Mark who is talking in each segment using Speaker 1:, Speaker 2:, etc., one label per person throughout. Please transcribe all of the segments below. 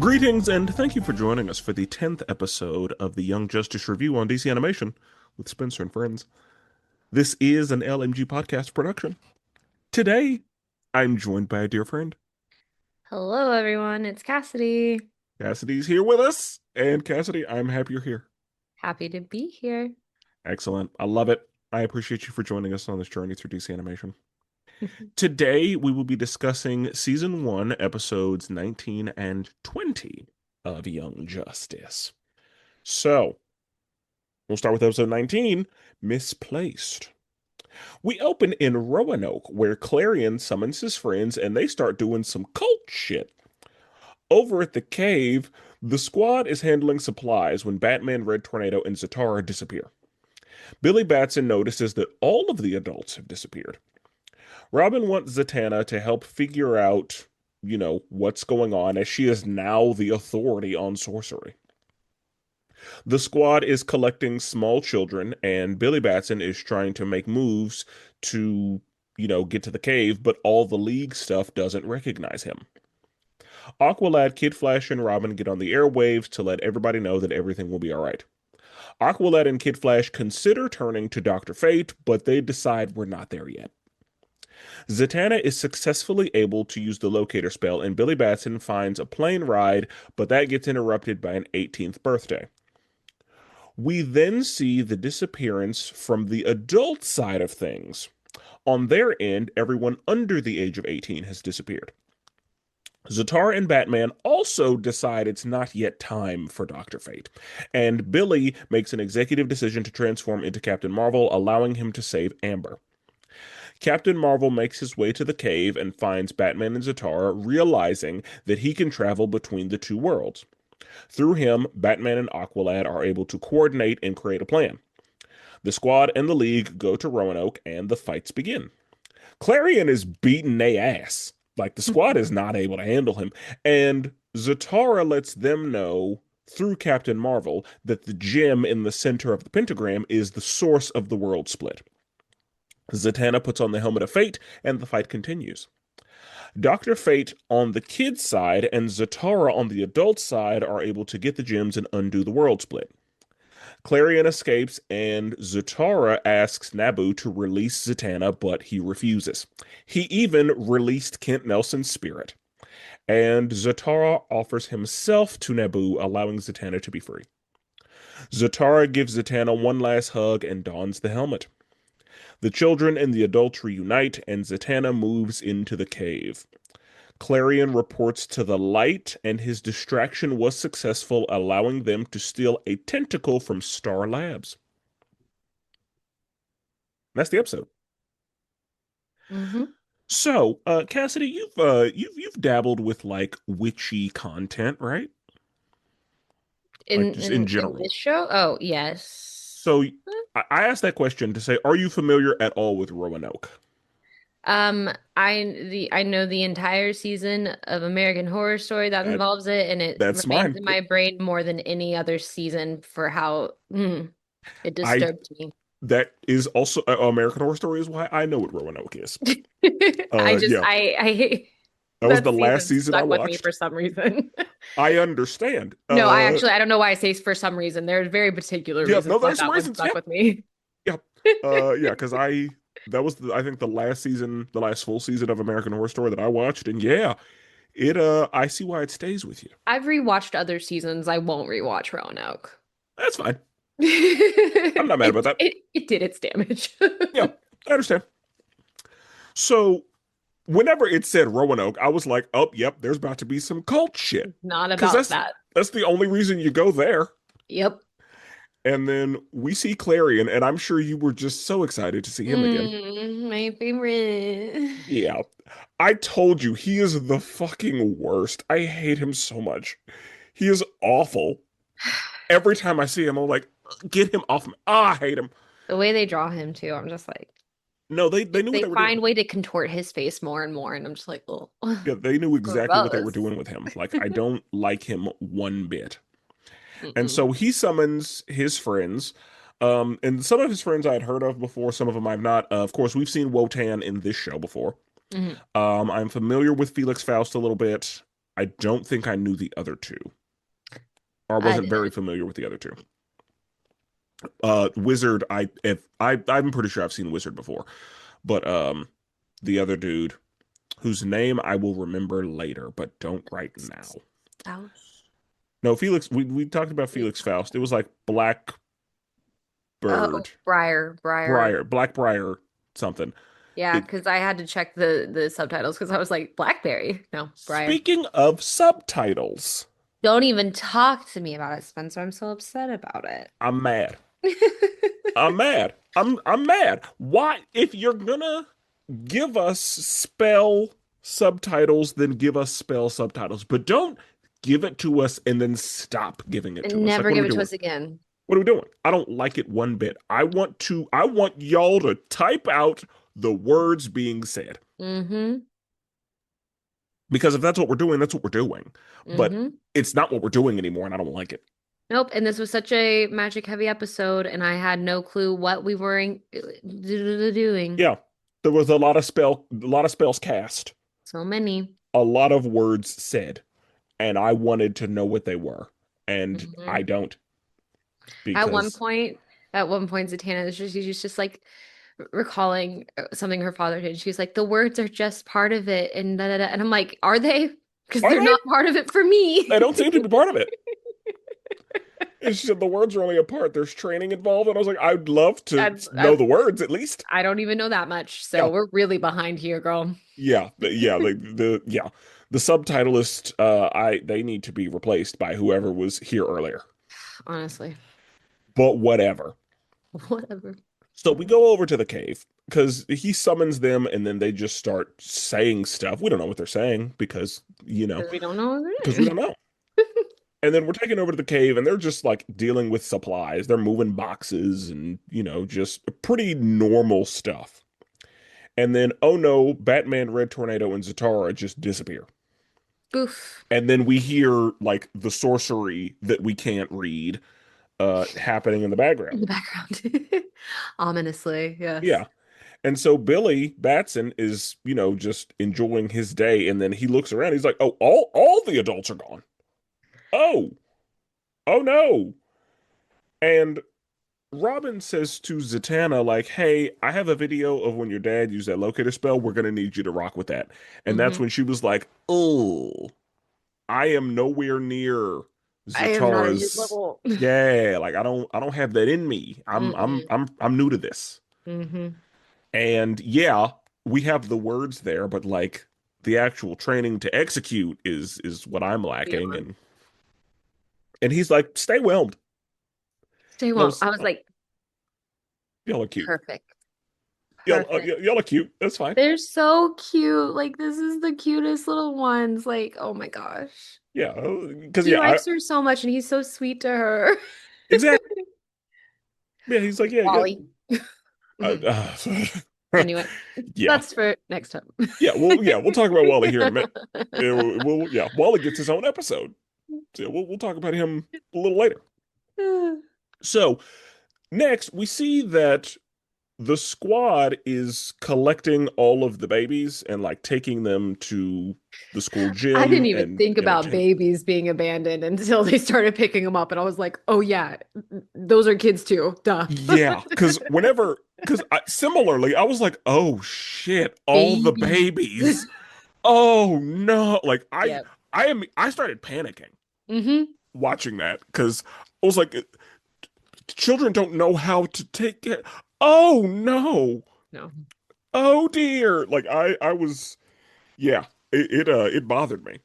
Speaker 1: Greetings, and thank you for joining us for the 10th episode of the Young Justice Review on DC Animation with Spenser and Friends. This is an LMG Podcast Production. Today, I'm joined by a dear friend.
Speaker 2: Hello, everyone. It's Cassidy.
Speaker 1: Cassidy's here with us, and Cassidy, I'm happy you're here.
Speaker 2: Happy to be here.
Speaker 1: Excellent. I love it. I appreciate you for joining us on this journey through DC Animation. Today, we will be discussing Season 1, Episodes 19 and 20 of Young Justice. So, we'll start with Episode 19, Misplaced. We open in Roanoke, where Clarion summons his friends and they start doing some cult shit. Over at the cave, the squad is handling supplies when Batman, Red Tornado, and Zatara disappear. Billy Batson notices that all of the adults have disappeared. Robin wants Zatanna to help figure out, what's going on, as she is now the authority on sorcery. The squad is collecting small children, and Billy Batson is trying to make moves to, get to the cave, but all the League stuff doesn't recognize him. Aqualad, Kid Flash, and Robin get on the airwaves to let everybody know that everything will be all right. Aqualad and Kid Flash consider turning to Dr. Fate, but they decide we're not there yet. Zatanna is successfully able to use the locator spell, and Billy Batson finds a plane ride, but that gets interrupted by an 18th birthday. We then see the disappearance from the adult side of things. On their end, everyone under the age of 18 has disappeared. Zatara and Batman also decide it's not yet time for Dr. Fate, and Billy makes an executive decision to transform into Captain Marvel, allowing him to save Amber. Captain Marvel makes his way to the cave and finds Batman and Zatara, realizing that he can travel between the two worlds. Through him, Batman and Aqualad are able to coordinate and create a plan. The squad and the League go to Roanoke, and the fights begin. Clarion is beating they ass. Like, the squad is not able to handle him, and Zatara lets them know, through Captain Marvel, that the gem in the center of the pentagram is the source of the world split. Zatanna puts on the helmet of fate, and the fight continues. Dr. Fate on the kid's side and Zatara on the adult side are able to get the gems and undo the world split. Clarion escapes, and Zatara asks Nabu to release Zatanna, but he refuses. He even released Kent Nelson's spirit. And Zatara offers himself to Nabu, allowing Zatanna to be free. Zatara gives Zatanna one last hug and dons the helmet. The children and the adults reunite, and Zatanna moves into the cave. Clarion reports to the light, and his distraction was successful, allowing them to steal a tentacle from Star Labs. That's the episode.
Speaker 2: Mm-hmm.
Speaker 1: So, Cassidy, you've dabbled with like witchy content, right? Like
Speaker 2: In
Speaker 1: just in
Speaker 2: in
Speaker 1: general.
Speaker 2: this show? Oh, yes.
Speaker 1: So, I asked that question to say, are you familiar at all with Roanoke?
Speaker 2: I know the entire season of American Horror Story that
Speaker 1: That
Speaker 2: involves it, and it
Speaker 1: that's
Speaker 2: remains
Speaker 1: mine.
Speaker 2: in my brain more than any other season for how it
Speaker 1: I
Speaker 2: disturbed me.
Speaker 1: That is also American Horror Story is why I know what Roanoke is. Yeah,
Speaker 2: I
Speaker 1: that was
Speaker 2: that
Speaker 1: the last
Speaker 2: season
Speaker 1: season I
Speaker 2: stuck with me
Speaker 1: watched.
Speaker 2: for some reason.
Speaker 1: I understand.
Speaker 2: No, I don't know why I say for some reason. There's very particular
Speaker 1: Yeah,
Speaker 2: reasons
Speaker 1: no,
Speaker 2: why
Speaker 1: there's some
Speaker 2: that one
Speaker 1: reasons.
Speaker 2: stuck
Speaker 1: Yeah,
Speaker 2: with me.
Speaker 1: yeah, yeah, because that was I think the last season, the last full season of American Horror Story that I watched, and yeah, I see why it stays with you.
Speaker 2: I've rewatched other seasons. I won't rewatch Roanoke.
Speaker 1: That's fine. I'm not mad about
Speaker 2: It
Speaker 1: that.
Speaker 2: it it did its damage.
Speaker 1: Yeah, I understand. So whenever it said Roanoke, I was like, oh, yep, there's about to be some cult shit.
Speaker 2: Not
Speaker 1: Because
Speaker 2: about that.
Speaker 1: that's the only reason you go there.
Speaker 2: Yep.
Speaker 1: And then we see Clarion, and I'm sure you were just so excited to see him again.
Speaker 2: My favorite.
Speaker 1: Yeah. I told you, he is the fucking worst. I hate him so much. He is awful. Every time I see him, I'm like, get him off me. Ah, I hate him.
Speaker 2: The way they draw him too, I'm just like
Speaker 1: No, they knew what
Speaker 2: they
Speaker 1: they were
Speaker 2: find
Speaker 1: doing.
Speaker 2: way to contort his face more and more, and I'm just like, oh,
Speaker 1: Yeah, they knew exactly what they were
Speaker 2: gross.
Speaker 1: doing with him. Like, I don't like him one bit. And
Speaker 2: Mm-mm.
Speaker 1: so he summons his friends. And some of his friends I had heard of before, some of them I've not. Of course, we've seen Wotan in this show before.
Speaker 2: Mhm.
Speaker 1: I'm familiar with Felix Faust a little bit. I don't think I knew the other two, or I
Speaker 2: I
Speaker 1: wasn't very
Speaker 2: didn't.
Speaker 1: familiar with the other two. Wizard, I'm pretty sure I've seen Wizard before, but the other dude whose name I will remember later, but don't right now.
Speaker 2: Spouse?
Speaker 1: No, Felix. We talked about
Speaker 2: Wait,
Speaker 1: Felix Faust. It was like Blackbird,
Speaker 2: oh, Briar.
Speaker 1: Blackbriar, something.
Speaker 2: Yeah,
Speaker 1: It.
Speaker 2: because I had to check the subtitles because I was like, Blackberry. No, Briar.
Speaker 1: Speaking of subtitles,
Speaker 2: Don't even talk to me about it, Spencer. I'm so upset about it.
Speaker 1: I'm mad. I'm mad. I'm mad. Why? If you're gonna give us spell subtitles, then give us spell subtitles. But don't give it to us and then stop giving it to
Speaker 2: And
Speaker 1: us. Like,
Speaker 2: never
Speaker 1: what are
Speaker 2: give
Speaker 1: we
Speaker 2: it to
Speaker 1: doing?
Speaker 2: us again.
Speaker 1: What are we doing? I don't like it one bit. I want y'all to type out the words being said.
Speaker 2: Mm-hmm.
Speaker 1: Because if that's what we're doing, that's what we're doing. But
Speaker 2: Mm-hmm.
Speaker 1: it's not what we're doing anymore, and I don't like it.
Speaker 2: Nope. And this was such a magic heavy episode, and I had no clue what we were doing.
Speaker 1: Yeah. There was a lot of spells cast,
Speaker 2: So many.
Speaker 1: a lot of words said, and I wanted to know what they were. And I
Speaker 2: Hmm.
Speaker 1: don't
Speaker 2: At one
Speaker 1: because
Speaker 2: point, at one point, Zatanna is just she's just like recalling something her father did. She's like, the words are just part of it, and da, da, da. And I'm like, are they? Because
Speaker 1: are
Speaker 2: they're
Speaker 1: they?
Speaker 2: not part of it for me.
Speaker 1: They don't seem to be part of it. And she said the words are only a part. There's training involved, and I was like, I'd love to know
Speaker 2: I
Speaker 1: the words at least.
Speaker 2: I don't even know that much, so
Speaker 1: Yeah,
Speaker 2: we're really behind here, girl.
Speaker 1: the subtitlist. I they need to be replaced by whoever was here earlier.
Speaker 2: Honestly,
Speaker 1: But whatever.
Speaker 2: whatever.
Speaker 1: So we go over to the cave because he summons them, and then they just start saying stuff. We don't know what they're saying because
Speaker 2: Because we don't know what
Speaker 1: because
Speaker 2: they're
Speaker 1: we
Speaker 2: doing.
Speaker 1: don't know. And then we're taken over to the cave, and they're just like dealing with supplies. They're moving boxes and, just pretty normal stuff. And then, oh no, Batman, Red Tornado, and Zatara just disappear.
Speaker 2: Boof.
Speaker 1: And then we hear like the sorcery that we can't read happening in the
Speaker 2: In
Speaker 1: background.
Speaker 2: the background. Ominously, yes.
Speaker 1: Yeah. And so Billy Batson is, just enjoying his day. And then he looks around. He's like, oh, all the adults are gone. Oh, oh no. And Robin says to Zatanna, like, hey, I have a video of when your dad used that locator spell. We're going to need you to rock with that. And that's
Speaker 2: Hmm.
Speaker 1: when she was like, oh, I am nowhere near
Speaker 2: I am not at his
Speaker 1: Zatara's.
Speaker 2: level.
Speaker 1: Yeah, like I don't have that in me.
Speaker 2: Mm-mm.
Speaker 1: I'm new to this.
Speaker 2: Hmm.
Speaker 1: And yeah, we have the words there, but like the actual training to execute is what I'm lacking.
Speaker 2: Yeah.
Speaker 1: And he's like, stay whelmed.
Speaker 2: Stay
Speaker 1: And I
Speaker 2: well.
Speaker 1: was,
Speaker 2: I was
Speaker 1: oh,
Speaker 2: like,
Speaker 1: y'all are cute.
Speaker 2: perfect. Perfect.
Speaker 1: Y'all are cute. That's fine.
Speaker 2: They're so cute. Like, this is the cutest little ones. Like, oh my gosh.
Speaker 1: Yeah, because
Speaker 2: He
Speaker 1: yeah, I
Speaker 2: likes her so much and he's so sweet to her.
Speaker 1: exactly. Yeah, he's like, yeah, yeah.
Speaker 2: Wally.
Speaker 1: Uh,
Speaker 2: Mhm.
Speaker 1: uh,
Speaker 2: Anyway,
Speaker 1: yeah,
Speaker 2: that's for next time.
Speaker 1: we'll talk about Wally here in a minute. Yeah, Wally gets his own episode. So yeah, we'll talk about him a little later. So next, we see that the squad is collecting all of the babies and like taking them to the school
Speaker 2: I
Speaker 1: gym
Speaker 2: didn't even
Speaker 1: and
Speaker 2: think about babies being abandoned until they started picking them up, and I was like, "Oh yeah, those are kids too." Duh.
Speaker 1: yeah, because similarly, I was like, oh shit, all the
Speaker 2: Baby.
Speaker 1: babies. Oh no, like
Speaker 2: Yeah.
Speaker 1: I started panicking
Speaker 2: Mm-hmm.
Speaker 1: watching that because I was like, children don't know how to take it. Oh no.
Speaker 2: No.
Speaker 1: Oh dear. Like I was, yeah, it bothered me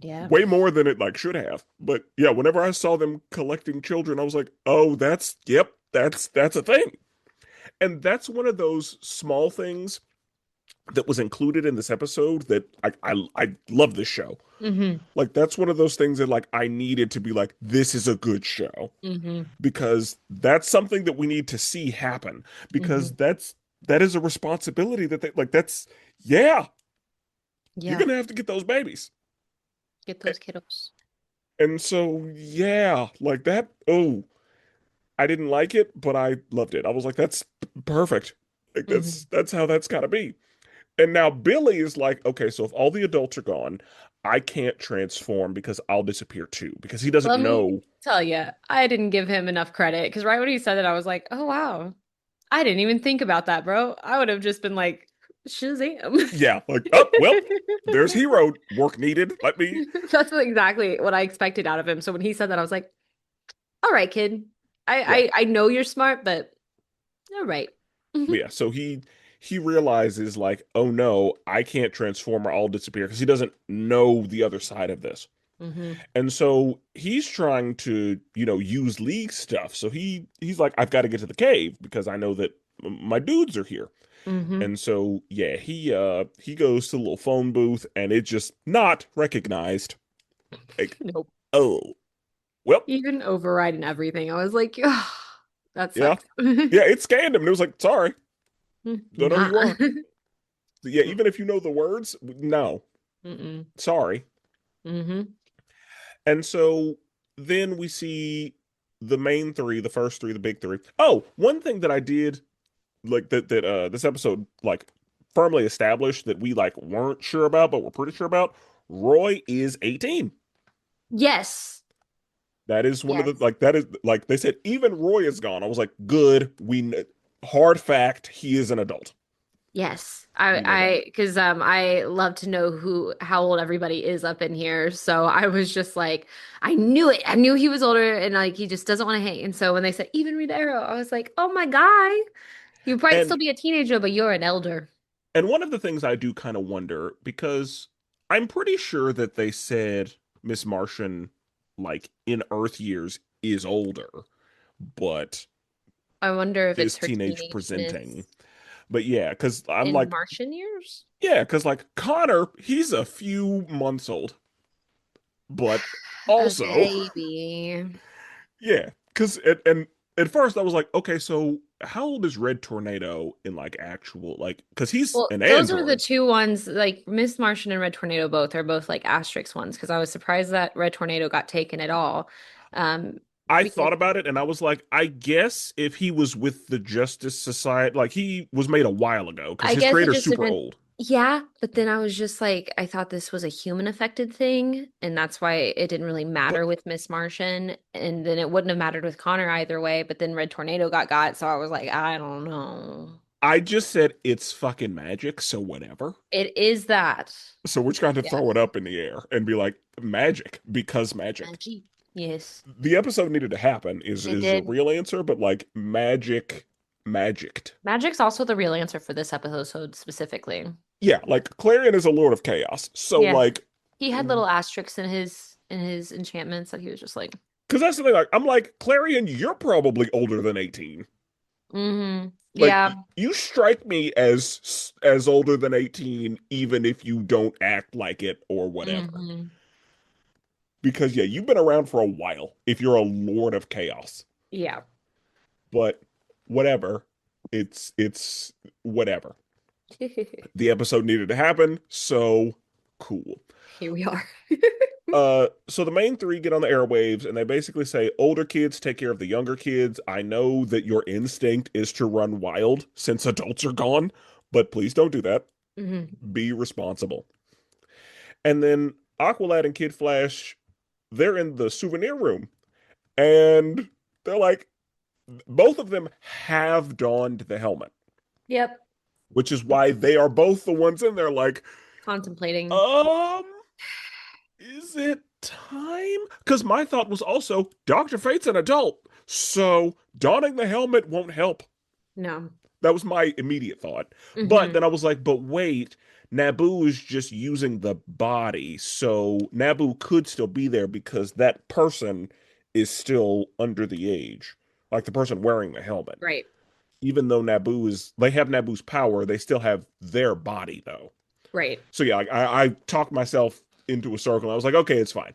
Speaker 2: Yeah.
Speaker 1: way more than it like should have. But yeah, whenever I saw them collecting children, I was like, oh, that's a thing. And that's one of those small things that was included in this episode that I love this show.
Speaker 2: Mm-hmm.
Speaker 1: Like that's one of those things that like I needed to be like, this is a good show
Speaker 2: Mm-hmm.
Speaker 1: because that's something that we need to see happen because
Speaker 2: Mm-hmm.
Speaker 1: that is a responsibility that they like that's yeah, you're
Speaker 2: Yeah.
Speaker 1: gonna have to get those babies.
Speaker 2: Get those kiddos.
Speaker 1: And so yeah, like that, oh, I didn't like it, but I loved it. I was like, that's perfect. Like
Speaker 2: Mm-hmm.
Speaker 1: that's how that's gotta be. And now Billy is like, okay, so if all the adults are gone, I can't transform because I'll disappear too, because he doesn't
Speaker 2: Let me
Speaker 1: know.
Speaker 2: tell you, I didn't give him enough credit because right when he said it, I was like, oh wow, I didn't even think about that, bro. I would have just been like, Shazam.
Speaker 1: Yeah, like, oh, well, there's hero work needed. Let me.
Speaker 2: That's exactly what I expected out of him. So when he said that, I was like, all right, kid.
Speaker 1: Yeah,
Speaker 2: I know you're smart, but all right.
Speaker 1: but yeah. So he realizes like, oh no, I can't transform or I'll disappear because he doesn't know the other side of this.
Speaker 2: Hmm.
Speaker 1: And so he's trying to, use League stuff. So he's like, I've got to get to the cave because I know that my dudes are here.
Speaker 2: Hmm.
Speaker 1: And so yeah, he goes to the little phone booth and it's just not recognized. Like,
Speaker 2: Nope.
Speaker 1: oh, well,
Speaker 2: Even overriding everything. I was like, oh, that
Speaker 1: yeah.
Speaker 2: sucks.
Speaker 1: Yeah, it scanned him and it was like, sorry, don't know who
Speaker 2: Nah.
Speaker 1: you are. Yeah, even if you know the words, no,
Speaker 2: Mm-mm.
Speaker 1: sorry.
Speaker 2: Hmm.
Speaker 1: And so then we see the main three, the first three, the big three. Oh, one thing that I did like that this episode like firmly established that we like weren't sure about, but we're pretty sure about. Roy is 18.
Speaker 2: Yes.
Speaker 1: That is one of the
Speaker 2: Yes.
Speaker 1: like that is like they said even Roy is gone. I was like, good. Hard fact, he is an adult.
Speaker 2: Yes.
Speaker 1: We know that.
Speaker 2: Because I love to know how old everybody is up in here. So I was just like, I knew it. I knew he was older and like he just doesn't want to hang. And so when they said even read Arrow, I was like, oh my guy, you might
Speaker 1: And
Speaker 2: still be a teenager, but you're an elder.
Speaker 1: and one of the things I do kind of wonder because I'm pretty sure that they said Miss Martian like in Earth years is older, but
Speaker 2: I wonder if it's
Speaker 1: is
Speaker 2: her
Speaker 1: teenage presenting.
Speaker 2: teenageness
Speaker 1: But yeah, because I'm
Speaker 2: in
Speaker 1: like,
Speaker 2: Martian years.
Speaker 1: yeah, because like Connor, he's a few months old, but
Speaker 2: A
Speaker 1: also,
Speaker 2: baby.
Speaker 1: yeah, because and at first I was like, okay, so how old is Red Tornado in like actual like because he's
Speaker 2: Well,
Speaker 1: an
Speaker 2: those are the
Speaker 1: android.
Speaker 2: two ones, like Miss Martian and Red Tornado both are both like asterisk ones because I was surprised that Red Tornado got taken at all. Um,
Speaker 1: I
Speaker 2: because
Speaker 1: thought about it and I was like, I guess if he was with the Justice Society, like he was made a while ago because
Speaker 2: I
Speaker 1: his
Speaker 2: guess it
Speaker 1: creator's
Speaker 2: just
Speaker 1: super
Speaker 2: depends.
Speaker 1: old.
Speaker 2: Yeah, but then I was just like, I thought this was a human affected thing, and that's why it didn't really
Speaker 1: But
Speaker 2: matter with Miss Martian, and then it wouldn't have mattered with Connor either way. But then Red Tornado got, so I was like, I don't know.
Speaker 1: I just said it's fucking magic, so whatever.
Speaker 2: It is that.
Speaker 1: So we're trying to throw
Speaker 2: Yes.
Speaker 1: it up in the air and be like, magic, because magic.
Speaker 2: Magic. Yes,
Speaker 1: The episode needed to happen
Speaker 2: it
Speaker 1: is the
Speaker 2: did.
Speaker 1: real answer, but like magic, magicked.
Speaker 2: Magic's also the real answer for this episode specifically.
Speaker 1: Yeah, like Clarion is a lord of chaos. So
Speaker 2: Yeah.
Speaker 1: like,
Speaker 2: He had little asterisks in his enchantments that he was just like,
Speaker 1: because that's the thing. Like, I'm like Clarion, you're probably older than 18.
Speaker 2: mm-hmm.
Speaker 1: Like,
Speaker 2: Yeah.
Speaker 1: you strike me as older than 18, even if you don't act like it or whatever.
Speaker 2: Mm-hmm.
Speaker 1: Because yeah, you've been around for a while. If you're a lord of chaos,
Speaker 2: Yeah.
Speaker 1: but whatever, it's whatever. The episode needed to happen, so cool.
Speaker 2: Here we are.
Speaker 1: So the main three get on the airwaves and they basically say, older kids take care of the younger kids. I know that your instinct is to run wild since adults are gone, but please don't do that.
Speaker 2: Hmm.
Speaker 1: Be responsible. And then Aqualad and Kid Flash, they're in the souvenir room and they're like, both of them have donned the helmet,
Speaker 2: Yep.
Speaker 1: which is why they are both the ones in there like,
Speaker 2: Contemplating.
Speaker 1: um, is it time? Because my thought was also Dr. Fate's an adult, so donning the helmet won't help.
Speaker 2: No.
Speaker 1: That was my immediate thought. But
Speaker 2: Hmm.
Speaker 1: then I was like, but wait, Naboo is just using the body, so Naboo could still be there because that person is still under the age, like the person wearing the helmet.
Speaker 2: Right.
Speaker 1: Even though they have Naboo's power, they still have their body though.
Speaker 2: Right.
Speaker 1: So yeah, I talked myself into a circle. I was like, okay, it's fine.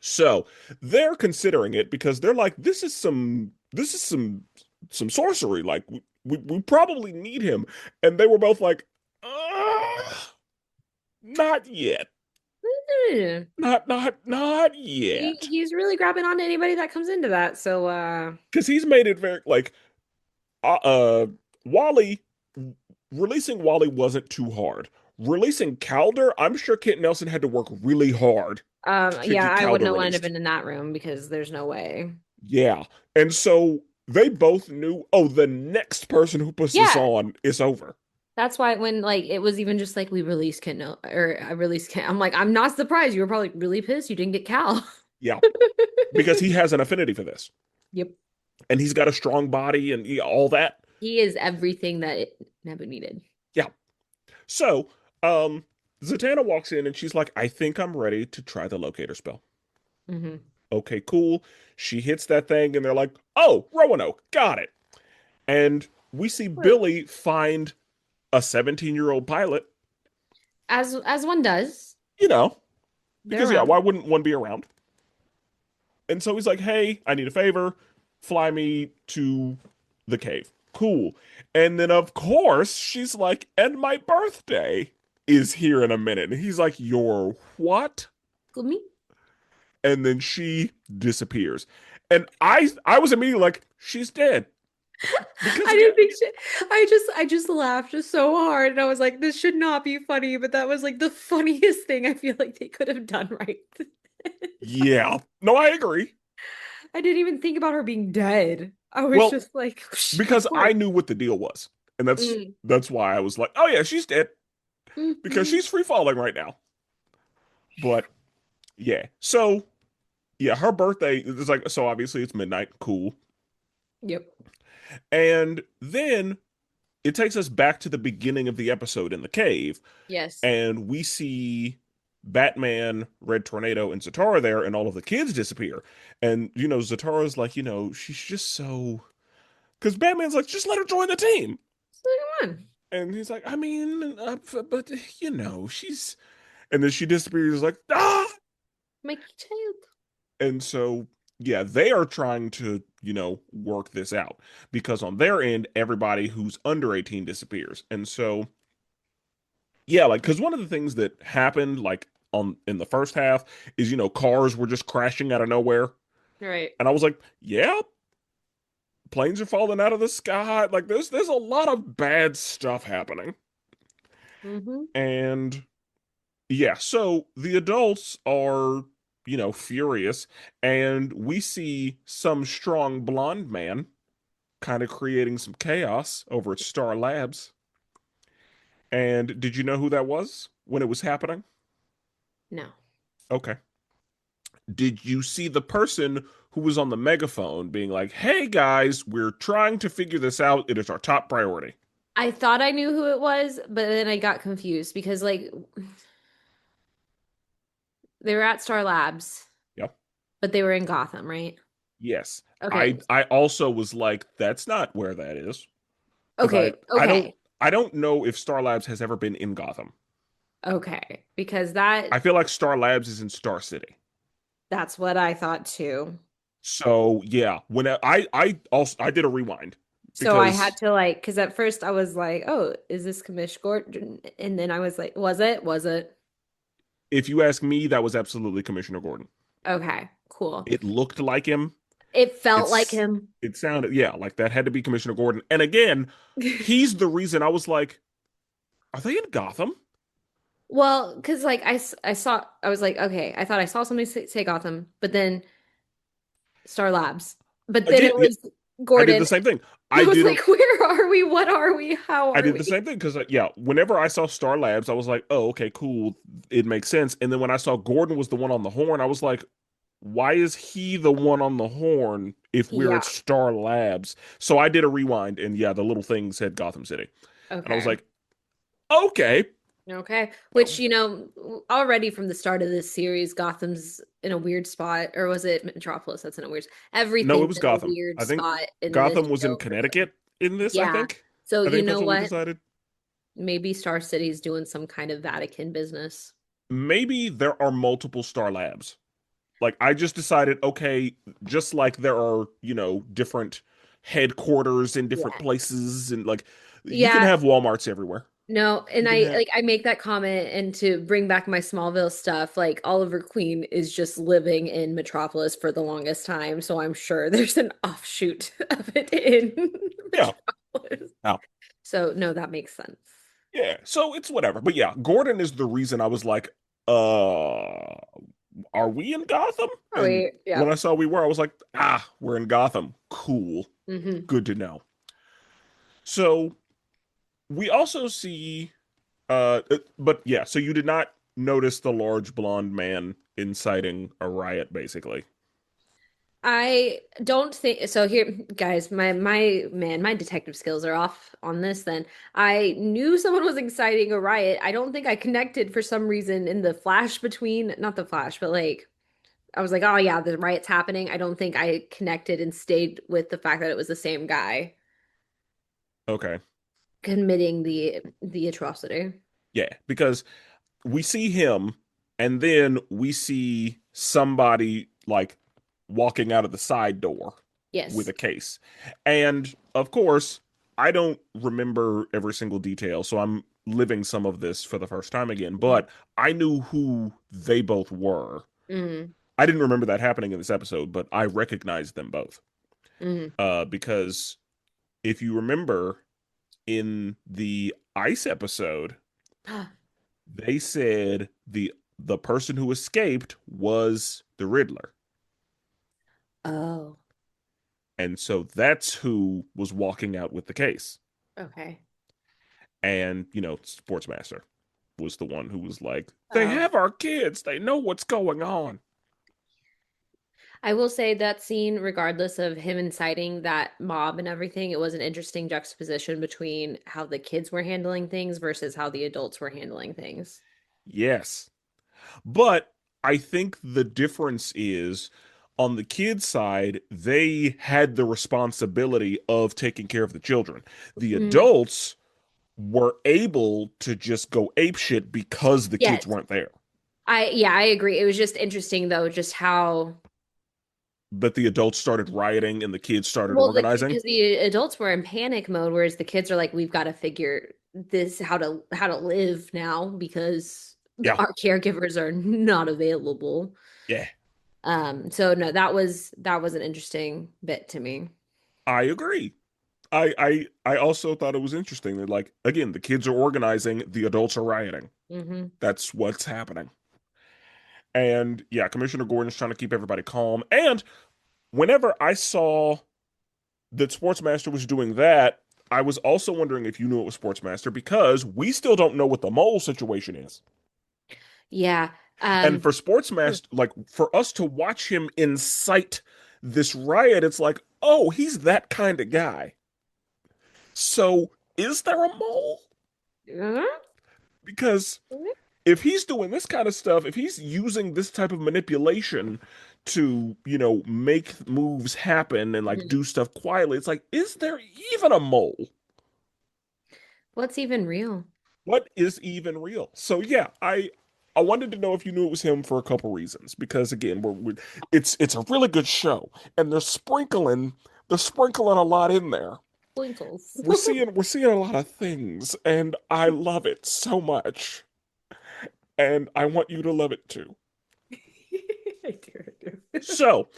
Speaker 1: So they're considering it because they're like, this is some sorcery. Like we probably need him. And they were both like, not yet.
Speaker 2: Eh.
Speaker 1: Not yet.
Speaker 2: He's really grabbing on to anybody that comes into that. So
Speaker 1: Because he's made it very like uh, uh Wally releasing Wally wasn't too hard. Releasing Calder, I'm sure Kent Nelson had to work really hard to
Speaker 2: Yeah,
Speaker 1: get
Speaker 2: I wouldn't
Speaker 1: Calder
Speaker 2: have wanted to have
Speaker 1: released.
Speaker 2: been in that room because there's no way.
Speaker 1: Yeah. And so they both knew, oh, the next person who puts this
Speaker 2: Yeah,
Speaker 1: on is over.
Speaker 2: that's why when like it was even just like we released Kent no or I released Kent. I'm like, I'm not surprised. You were probably really pissed you didn't get Cal.
Speaker 1: Yeah. Because he has an affinity for this.
Speaker 2: Yep.
Speaker 1: And he's got a strong body and all that.
Speaker 2: He is everything that Nebu needed.
Speaker 1: Yeah. So, um, Zatanna walks in and she's like, I think I'm ready to try the locator spell.
Speaker 2: Hmm.
Speaker 1: Okay, cool. She hits that thing and they're like, oh, Roanoke, got it. And we see Billy find a 17-year-old pilot,
Speaker 2: As one does.
Speaker 1: you know,
Speaker 2: They're
Speaker 1: because yeah,
Speaker 2: around.
Speaker 1: why wouldn't one be around? And so he's like, hey, I need a favor. Fly me to the cave. Cool. And then, of course, she's like, and my birthday is here in a minute. And he's like, your what?
Speaker 2: Good me.
Speaker 1: And then she disappears. And I was immediately like, she's dead. Because
Speaker 2: I
Speaker 1: again,
Speaker 2: didn't think I just laughed just so hard and I was like, this should not be funny, but that was like the funniest thing I feel like they could have done right.
Speaker 1: yeah. No, I agree.
Speaker 2: I didn't even think about her being dead. I was
Speaker 1: Well,
Speaker 2: just like, of
Speaker 1: because
Speaker 2: course.
Speaker 1: I knew what the deal was. And that's
Speaker 2: Mm.
Speaker 1: that's why I was like, oh yeah, she's dead. Because
Speaker 2: Mhm.
Speaker 1: she's free falling right now. But yeah. So yeah, her birthday is like, so obviously it's midnight, cool.
Speaker 2: Yep.
Speaker 1: And then it takes us back to the beginning of the episode in the cave,
Speaker 2: Yes.
Speaker 1: and we see Batman, Red Tornado, and Zatara there, and all of the kids disappear. And Zatara's like, she's just so, because Batman's like, just let her join the team.
Speaker 2: So come on.
Speaker 1: And he's like, I mean, but she's, and then she disappears like, ah.
Speaker 2: My child.
Speaker 1: And so, yeah, they are trying to, work this out because on their end, everybody who's under 18 disappears. And so, yeah, like, because one of the things that happened, like, in the first half is, cars were just crashing out of nowhere.
Speaker 2: Right.
Speaker 1: And I was like, yeah, planes are falling out of the sky. Like, there's a lot of bad stuff happening.
Speaker 2: Mm-hmm.
Speaker 1: And yeah, so the adults are, furious, and we see some strong blonde man kind of creating some chaos over at Star Labs. And did you know who that was when it was happening?
Speaker 2: No.
Speaker 1: Okay. Did you see the person who was on the megaphone being like, hey guys, we're trying to figure this out. It is our top priority.
Speaker 2: I thought I knew who it was, but then I got confused because like they were at Star Labs,
Speaker 1: Yep.
Speaker 2: but they were in Gotham, right?
Speaker 1: Yes. I
Speaker 2: Okay.
Speaker 1: I also was like, that's not where that is. Because I
Speaker 2: Okay.
Speaker 1: I don't
Speaker 2: Okay.
Speaker 1: I don't know if Star Labs has ever been in Gotham.
Speaker 2: Okay. Because that
Speaker 1: I feel like Star Labs is in Star City.
Speaker 2: that's what I thought too.
Speaker 1: So yeah, when I did a rewind
Speaker 2: So I had
Speaker 1: because
Speaker 2: to like, because at first I was like, oh, is this Commish Gordon? And then I was like, was it? Was it?
Speaker 1: if you ask me, that was absolutely Commissioner Gordon.
Speaker 2: Okay, cool.
Speaker 1: It looked like him.
Speaker 2: It felt like
Speaker 1: It's
Speaker 2: him.
Speaker 1: it sounded, yeah, like that had to be Commissioner Gordon. And again, he's the reason I was like, are they in Gotham?
Speaker 2: Well, because like I saw, I was like, okay, I thought I saw somebody say Gotham, but then Star Labs, but
Speaker 1: I
Speaker 2: then
Speaker 1: did.
Speaker 2: it
Speaker 1: Yeah,
Speaker 2: was
Speaker 1: I did
Speaker 2: Gordon.
Speaker 1: the same thing.
Speaker 2: I
Speaker 1: I
Speaker 2: was
Speaker 1: did a
Speaker 2: like, where are we? What are we? How
Speaker 1: I
Speaker 2: are
Speaker 1: did the
Speaker 2: we?
Speaker 1: same thing because yeah, whenever I saw Star Labs, I was like, oh, okay, cool, it makes sense. And then when I saw Gordon was the one on the horn, I was like, why is he the one on the horn if we're at
Speaker 2: Yeah.
Speaker 1: Star Labs? So I did a rewind, and yeah, the little thing said Gotham City, and I was
Speaker 2: Okay.
Speaker 1: like, okay,
Speaker 2: Okay. Which, already from the start of this series, Gotham's in a weird spot. Or was it Metropolis that's in a weird
Speaker 1: no, it
Speaker 2: Everything's
Speaker 1: was
Speaker 2: in a
Speaker 1: Gotham.
Speaker 2: weird
Speaker 1: I think
Speaker 2: spot in this
Speaker 1: Gotham was in
Speaker 2: show for some.
Speaker 1: Connecticut in this. I
Speaker 2: Yeah.
Speaker 1: think.
Speaker 2: So
Speaker 1: I
Speaker 2: you
Speaker 1: think that's
Speaker 2: know
Speaker 1: what we
Speaker 2: what?
Speaker 1: decided.
Speaker 2: Maybe Star City's doing some kind of Vatican business.
Speaker 1: Maybe there are multiple Star Labs. Like I just decided, okay, just like there are, different headquarters in different
Speaker 2: Yeah.
Speaker 1: places and like you can
Speaker 2: Yeah.
Speaker 1: have Walmarts everywhere.
Speaker 2: No, and
Speaker 1: You can
Speaker 2: I
Speaker 1: have
Speaker 2: like I make that comment and to bring back my Smallville stuff, like Oliver Queen is just living in Metropolis for the longest time, so I'm sure there's an offshoot of it in
Speaker 1: yeah.
Speaker 2: Metropolis.
Speaker 1: Now,
Speaker 2: So no, that makes sense.
Speaker 1: Yeah, so it's whatever. But yeah, Gordon is the reason I was like, uh, are we in Gotham?
Speaker 2: Oh,
Speaker 1: And
Speaker 2: yeah.
Speaker 1: when I saw we were, I was like, ah, we're in Gotham. Cool.
Speaker 2: Hmm.
Speaker 1: Good to know. So we also see but yeah, so you did not notice the large blonde man inciting a riot, basically.
Speaker 2: I don't think so. Here, guys, my detective skills are off on this. Then I knew someone was inciting a riot. I don't think I connected for some reason in the flash between, not the flash, but like I was like, oh yeah, the riot's happening. I don't think I connected and stayed with the fact that it was the same guy
Speaker 1: Okay.
Speaker 2: committing the atrocity.
Speaker 1: Yeah, because we see him and then we see somebody like walking out of the side door with
Speaker 2: Yes.
Speaker 1: a case. And of course, I don't remember every single detail, so I'm living some of this for the first time again, but I knew who they both were.
Speaker 2: Mm-hmm.
Speaker 1: I didn't remember that happening in this episode, but I recognized them both.
Speaker 2: Mm-hmm.
Speaker 1: Because if you remember in the ice episode, they said the person who escaped was the Riddler.
Speaker 2: Oh,
Speaker 1: And so that's who was walking out with the case.
Speaker 2: okay.
Speaker 1: And, Sportsmaster was the one who was like, they
Speaker 2: Oh.
Speaker 1: have our kids. They know what's going on.
Speaker 2: I will say that scene, regardless of him inciting that mob and everything, it was an interesting juxtaposition between how the kids were handling things versus how the adults were handling things.
Speaker 1: Yes. But I think the difference is on the kids' side, they had the responsibility of taking care of the children. The
Speaker 2: Mhm.
Speaker 1: adults were able to just go apeshit because the kids
Speaker 2: Yes.
Speaker 1: weren't there.
Speaker 2: I agree. It was just interesting though, just how
Speaker 1: But the adults started rioting and the kids started
Speaker 2: well
Speaker 1: organizing.
Speaker 2: because the adults were in panic mode, whereas the kids are like, we've got to figure this how to live now because
Speaker 1: Yeah,
Speaker 2: our caregivers are not available.
Speaker 1: yeah,
Speaker 2: So no, that was an interesting bit to me.
Speaker 1: I agree. I also thought it was interesting that like again the kids are organizing, the adults are rioting.
Speaker 2: Hmm.
Speaker 1: That's what's happening. And yeah, Commissioner Gordon's trying to keep everybody calm. And whenever I saw that Sportsmaster was doing that, I was also wondering if you knew it was Sportsmaster because we still don't know what the mole situation is.
Speaker 2: Yeah.
Speaker 1: And for
Speaker 2: Hmm.
Speaker 1: Sportsmaster, like for us to watch him incite this riot, it's like, oh, he's that kind of guy. So is there a mole? Because if he's doing this kind of stuff, if he's using this type of manipulation to, make moves happen and like
Speaker 2: Mhm.
Speaker 1: do stuff quietly, it's like, is there even a mole?
Speaker 2: What's even real?
Speaker 1: What is even real? So yeah, I wanted to know if you knew it was him for a couple reasons because again, it's a really good show and they're sprinkling a lot in there.
Speaker 2: Twinkles.
Speaker 1: We're seeing a lot of things and I love it so much and I want you to love it too.
Speaker 2: I do, I do.
Speaker 1: So,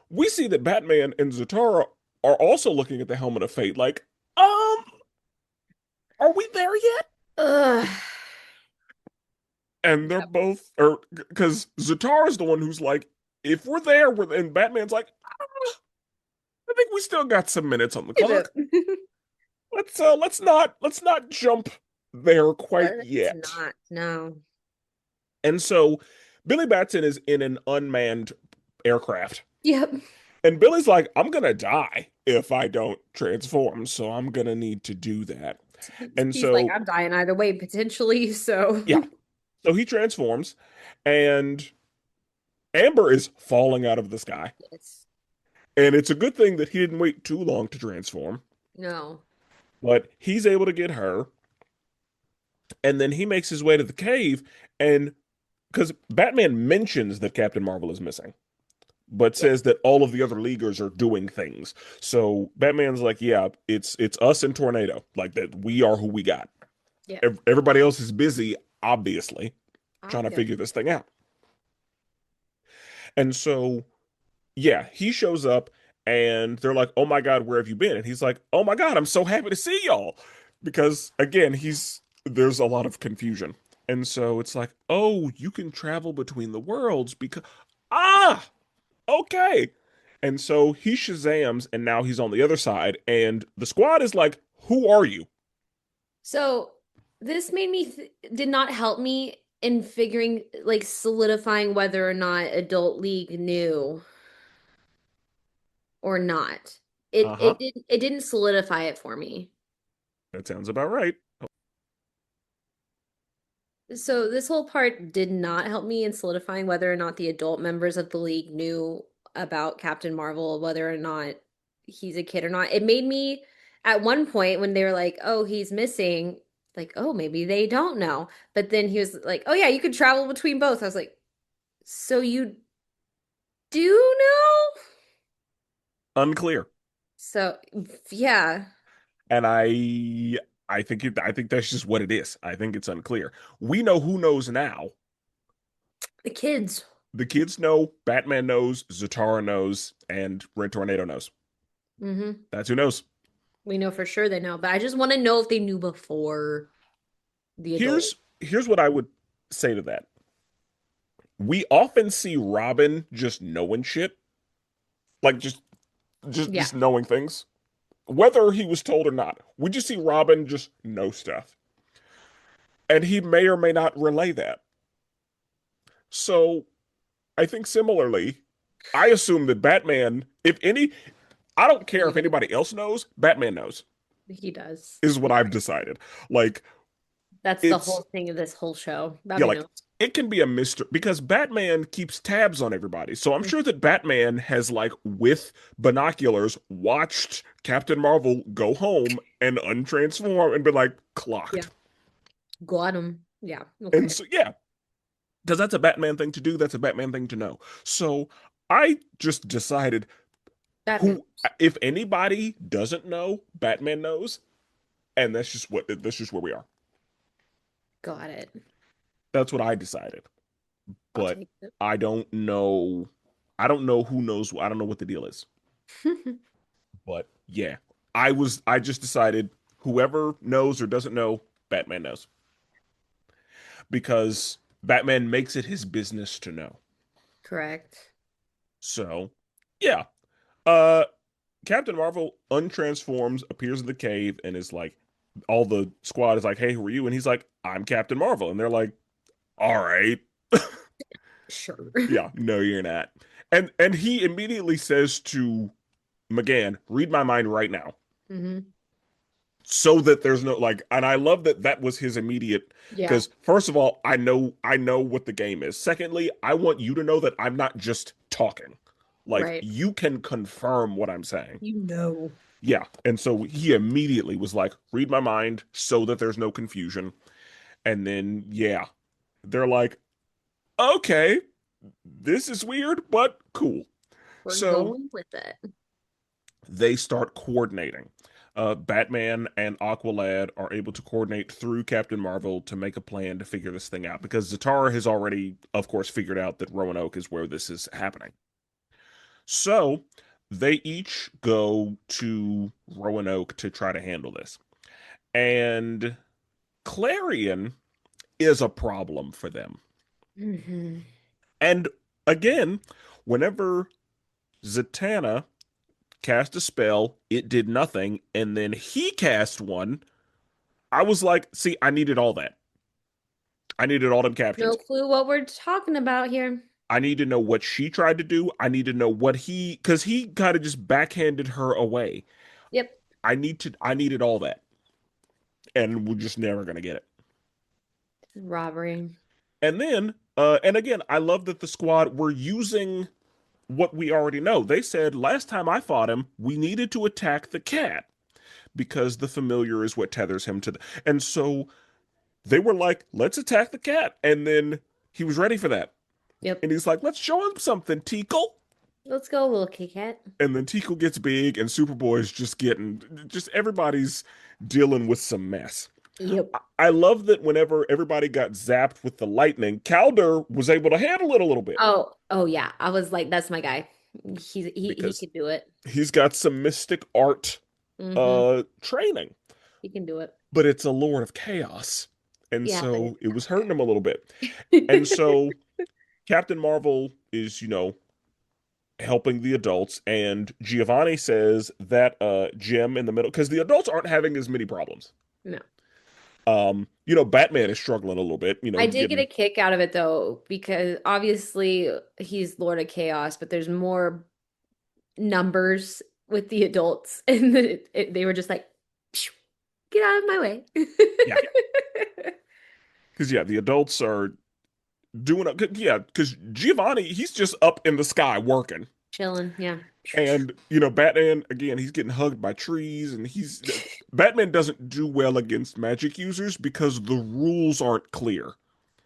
Speaker 1: we see that Batman and Zatara are also looking at the Helmet of Fate like, um, are we there yet?
Speaker 2: Ugh.
Speaker 1: And they're both, or because Zatara's the one who's like, if we're there, and Batman's like, I think we still got some minutes on the
Speaker 2: Give it.
Speaker 1: clock. Let's not jump there quite
Speaker 2: Let's
Speaker 1: yet.
Speaker 2: not. No.
Speaker 1: And so Billy Batson is in an unmanned aircraft.
Speaker 2: Yep.
Speaker 1: And Billy's like, I'm gonna die if I don't transform, so I'm gonna need to do that. And
Speaker 2: He's like,
Speaker 1: so,
Speaker 2: I'm dying either way, potentially. So,
Speaker 1: yeah, so he transforms, and Amber is falling out of the sky.
Speaker 2: yes.
Speaker 1: And it's a good thing that he didn't wait too long to transform,
Speaker 2: No.
Speaker 1: but he's able to get her. And then he makes his way to the cave, and because Batman mentions that Captain Marvel is missing, but
Speaker 2: Yeah.
Speaker 1: says that all of the other Leaguers are doing things. So Batman's like, yeah, it's us and Tornado, like that. We are who we got.
Speaker 2: Yeah.
Speaker 1: Everybody else is busy, obviously, trying to
Speaker 2: Obvious.
Speaker 1: figure this thing out. And so, yeah, he shows up and they're like, "Oh my God, where have you been?" And he's like, "Oh my God, I'm so happy to see y'all." Because again, he's there's a lot of confusion. And so it's like, oh, you can travel between the worlds because, ah, okay. And so he Shazams, and now he's on the other side, and the squad is like, who are you?
Speaker 2: So this made me th did not help me in figuring like solidifying whether or not Adult League knew or not. It
Speaker 1: Uh-huh.
Speaker 2: it didn't it didn't solidify it for me.
Speaker 1: That sounds about right.
Speaker 2: So this whole part did not help me in solidifying whether or not the adult members of the league knew about Captain Marvel, whether or not he's a kid or not. It made me at one point when they were like, "Oh, he's missing," like, "Oh, maybe they don't know." But then he was like, "Oh yeah, you could travel between both." I was like, "So you do know?"
Speaker 1: Unclear.
Speaker 2: So yeah,
Speaker 1: And I think that's just what it is. I think it's unclear. We know who knows now.
Speaker 2: the kids.
Speaker 1: The kids know, Batman knows, Zatara knows, and Red Tornado knows.
Speaker 2: Hmm.
Speaker 1: That's who knows.
Speaker 2: We know for sure they know, but I just want to know if they knew before the adult.
Speaker 1: Here's what I would say to that. We often see Robin just knowing shit, like
Speaker 2: Yeah,
Speaker 1: just knowing things, whether he was told or not. We just see Robin just know stuff, and he may or may not relay that. So I think similarly, I assume that Batman, if any, I don't care if anybody else knows, Batman knows,
Speaker 2: he does.
Speaker 1: is what I've decided. Like,
Speaker 2: That's the
Speaker 1: it's,
Speaker 2: whole thing of this whole show.
Speaker 1: yeah,
Speaker 2: Batman
Speaker 1: like,
Speaker 2: knows.
Speaker 1: it can be a mystery because Batman keeps tabs on everybody. So I'm sure that Batman has, like, with binoculars, watched Captain Marvel go home and untransform and been like,
Speaker 2: Yeah.
Speaker 1: clocked.
Speaker 2: Got him. Yeah.
Speaker 1: And
Speaker 2: Okay.
Speaker 1: so, yeah, because that's a Batman thing to do. That's a Batman thing to know. So I just decided
Speaker 2: Batman.
Speaker 1: who, if anybody doesn't know, Batman knows, and that's just where we are.
Speaker 2: Got it.
Speaker 1: That's what I decided.
Speaker 2: I'll
Speaker 1: But
Speaker 2: take it.
Speaker 1: I don't know. I don't know who knows. I don't know what the deal is. But yeah, I just decided whoever knows or doesn't know, Batman knows because Batman makes it his business to know.
Speaker 2: Correct.
Speaker 1: So yeah, uh, Captain Marvel untransforms, appears in the cave, and is like, all the squad is like, "Hey, who are you?" And he's like, "I'm Captain Marvel," and they're like, "All right."
Speaker 2: Sure.
Speaker 1: Yeah, no, you're not. And he immediately says to McGann, "Read my mind right now,"
Speaker 2: Hmm.
Speaker 1: so that there's no like. And I love that that was his immediate.
Speaker 2: Yeah.
Speaker 1: Because first of all, I know what the game is. Secondly, I want you to know that I'm not just talking. Like
Speaker 2: Right.
Speaker 1: you can confirm what I'm saying.
Speaker 2: You know.
Speaker 1: Yeah. And so he immediately was like, "Read my mind," so that there's no confusion. And then yeah, they're like, "Okay, this is weird, but cool."
Speaker 2: We're
Speaker 1: So
Speaker 2: going with it.
Speaker 1: they start coordinating. Batman and Aqualad are able to coordinate through Captain Marvel to make a plan to figure this thing out because Zatara has already, of course, figured out that Roanoke is where this is happening. So they each go to Roanoke to try to handle this. And Clarion is a problem for them.
Speaker 2: Hmm.
Speaker 1: And again, whenever Zatanna cast a spell, it did nothing, and then he cast one. I was like, see, I needed all that. I needed all them
Speaker 2: No
Speaker 1: captions.
Speaker 2: clue what we're talking about here.
Speaker 1: I need to know what she tried to do. I need to know what he, because he kind of just backhanded her away.
Speaker 2: Yep.
Speaker 1: I needed all that, and we're just never gonna get it.
Speaker 2: Robbery.
Speaker 1: And then, and again, I love that the squad were using what we already know. They said last time I fought him, we needed to attack the cat because the familiar is what tethers him to the. And so they were like, let's attack the cat. And then he was ready for that.
Speaker 2: Yep.
Speaker 1: And he's like, let's show him something, Teakle.
Speaker 2: Let's go, little Kit Kat.
Speaker 1: And then Teakle gets big, and Superboy's just getting, just everybody's dealing with some mess.
Speaker 2: Yep.
Speaker 1: I love that whenever everybody got zapped with the lightning, Calder was able to handle it a little bit
Speaker 2: Oh yeah. I was like, that's my guy. He
Speaker 1: because
Speaker 2: could do it.
Speaker 1: he's got some mystic art
Speaker 2: Hmm.
Speaker 1: training,
Speaker 2: He can do it.
Speaker 1: but it's a Lord of Chaos. And
Speaker 2: Yeah, but
Speaker 1: so
Speaker 2: it's
Speaker 1: it was hurting him a little bit. And
Speaker 2: not.
Speaker 1: so Captain Marvel is, helping the adults, and Giovanni says that Jim in the middle, because the adults aren't having as many problems.
Speaker 2: No.
Speaker 1: Batman is struggling a little bit,
Speaker 2: I did get a
Speaker 1: getting
Speaker 2: kick out of it though, because obviously he's Lord of Chaos, but there's more numbers with the adults, and they were just like, "Phew, get out of my way."
Speaker 1: yeah, because the adults are doing yeah, because Giovanni, he's just up in the sky working.
Speaker 2: Chilling, yeah.
Speaker 1: And Batman again, he's getting hugged by trees, and he's Batman doesn't do well against magic users because the rules aren't clear.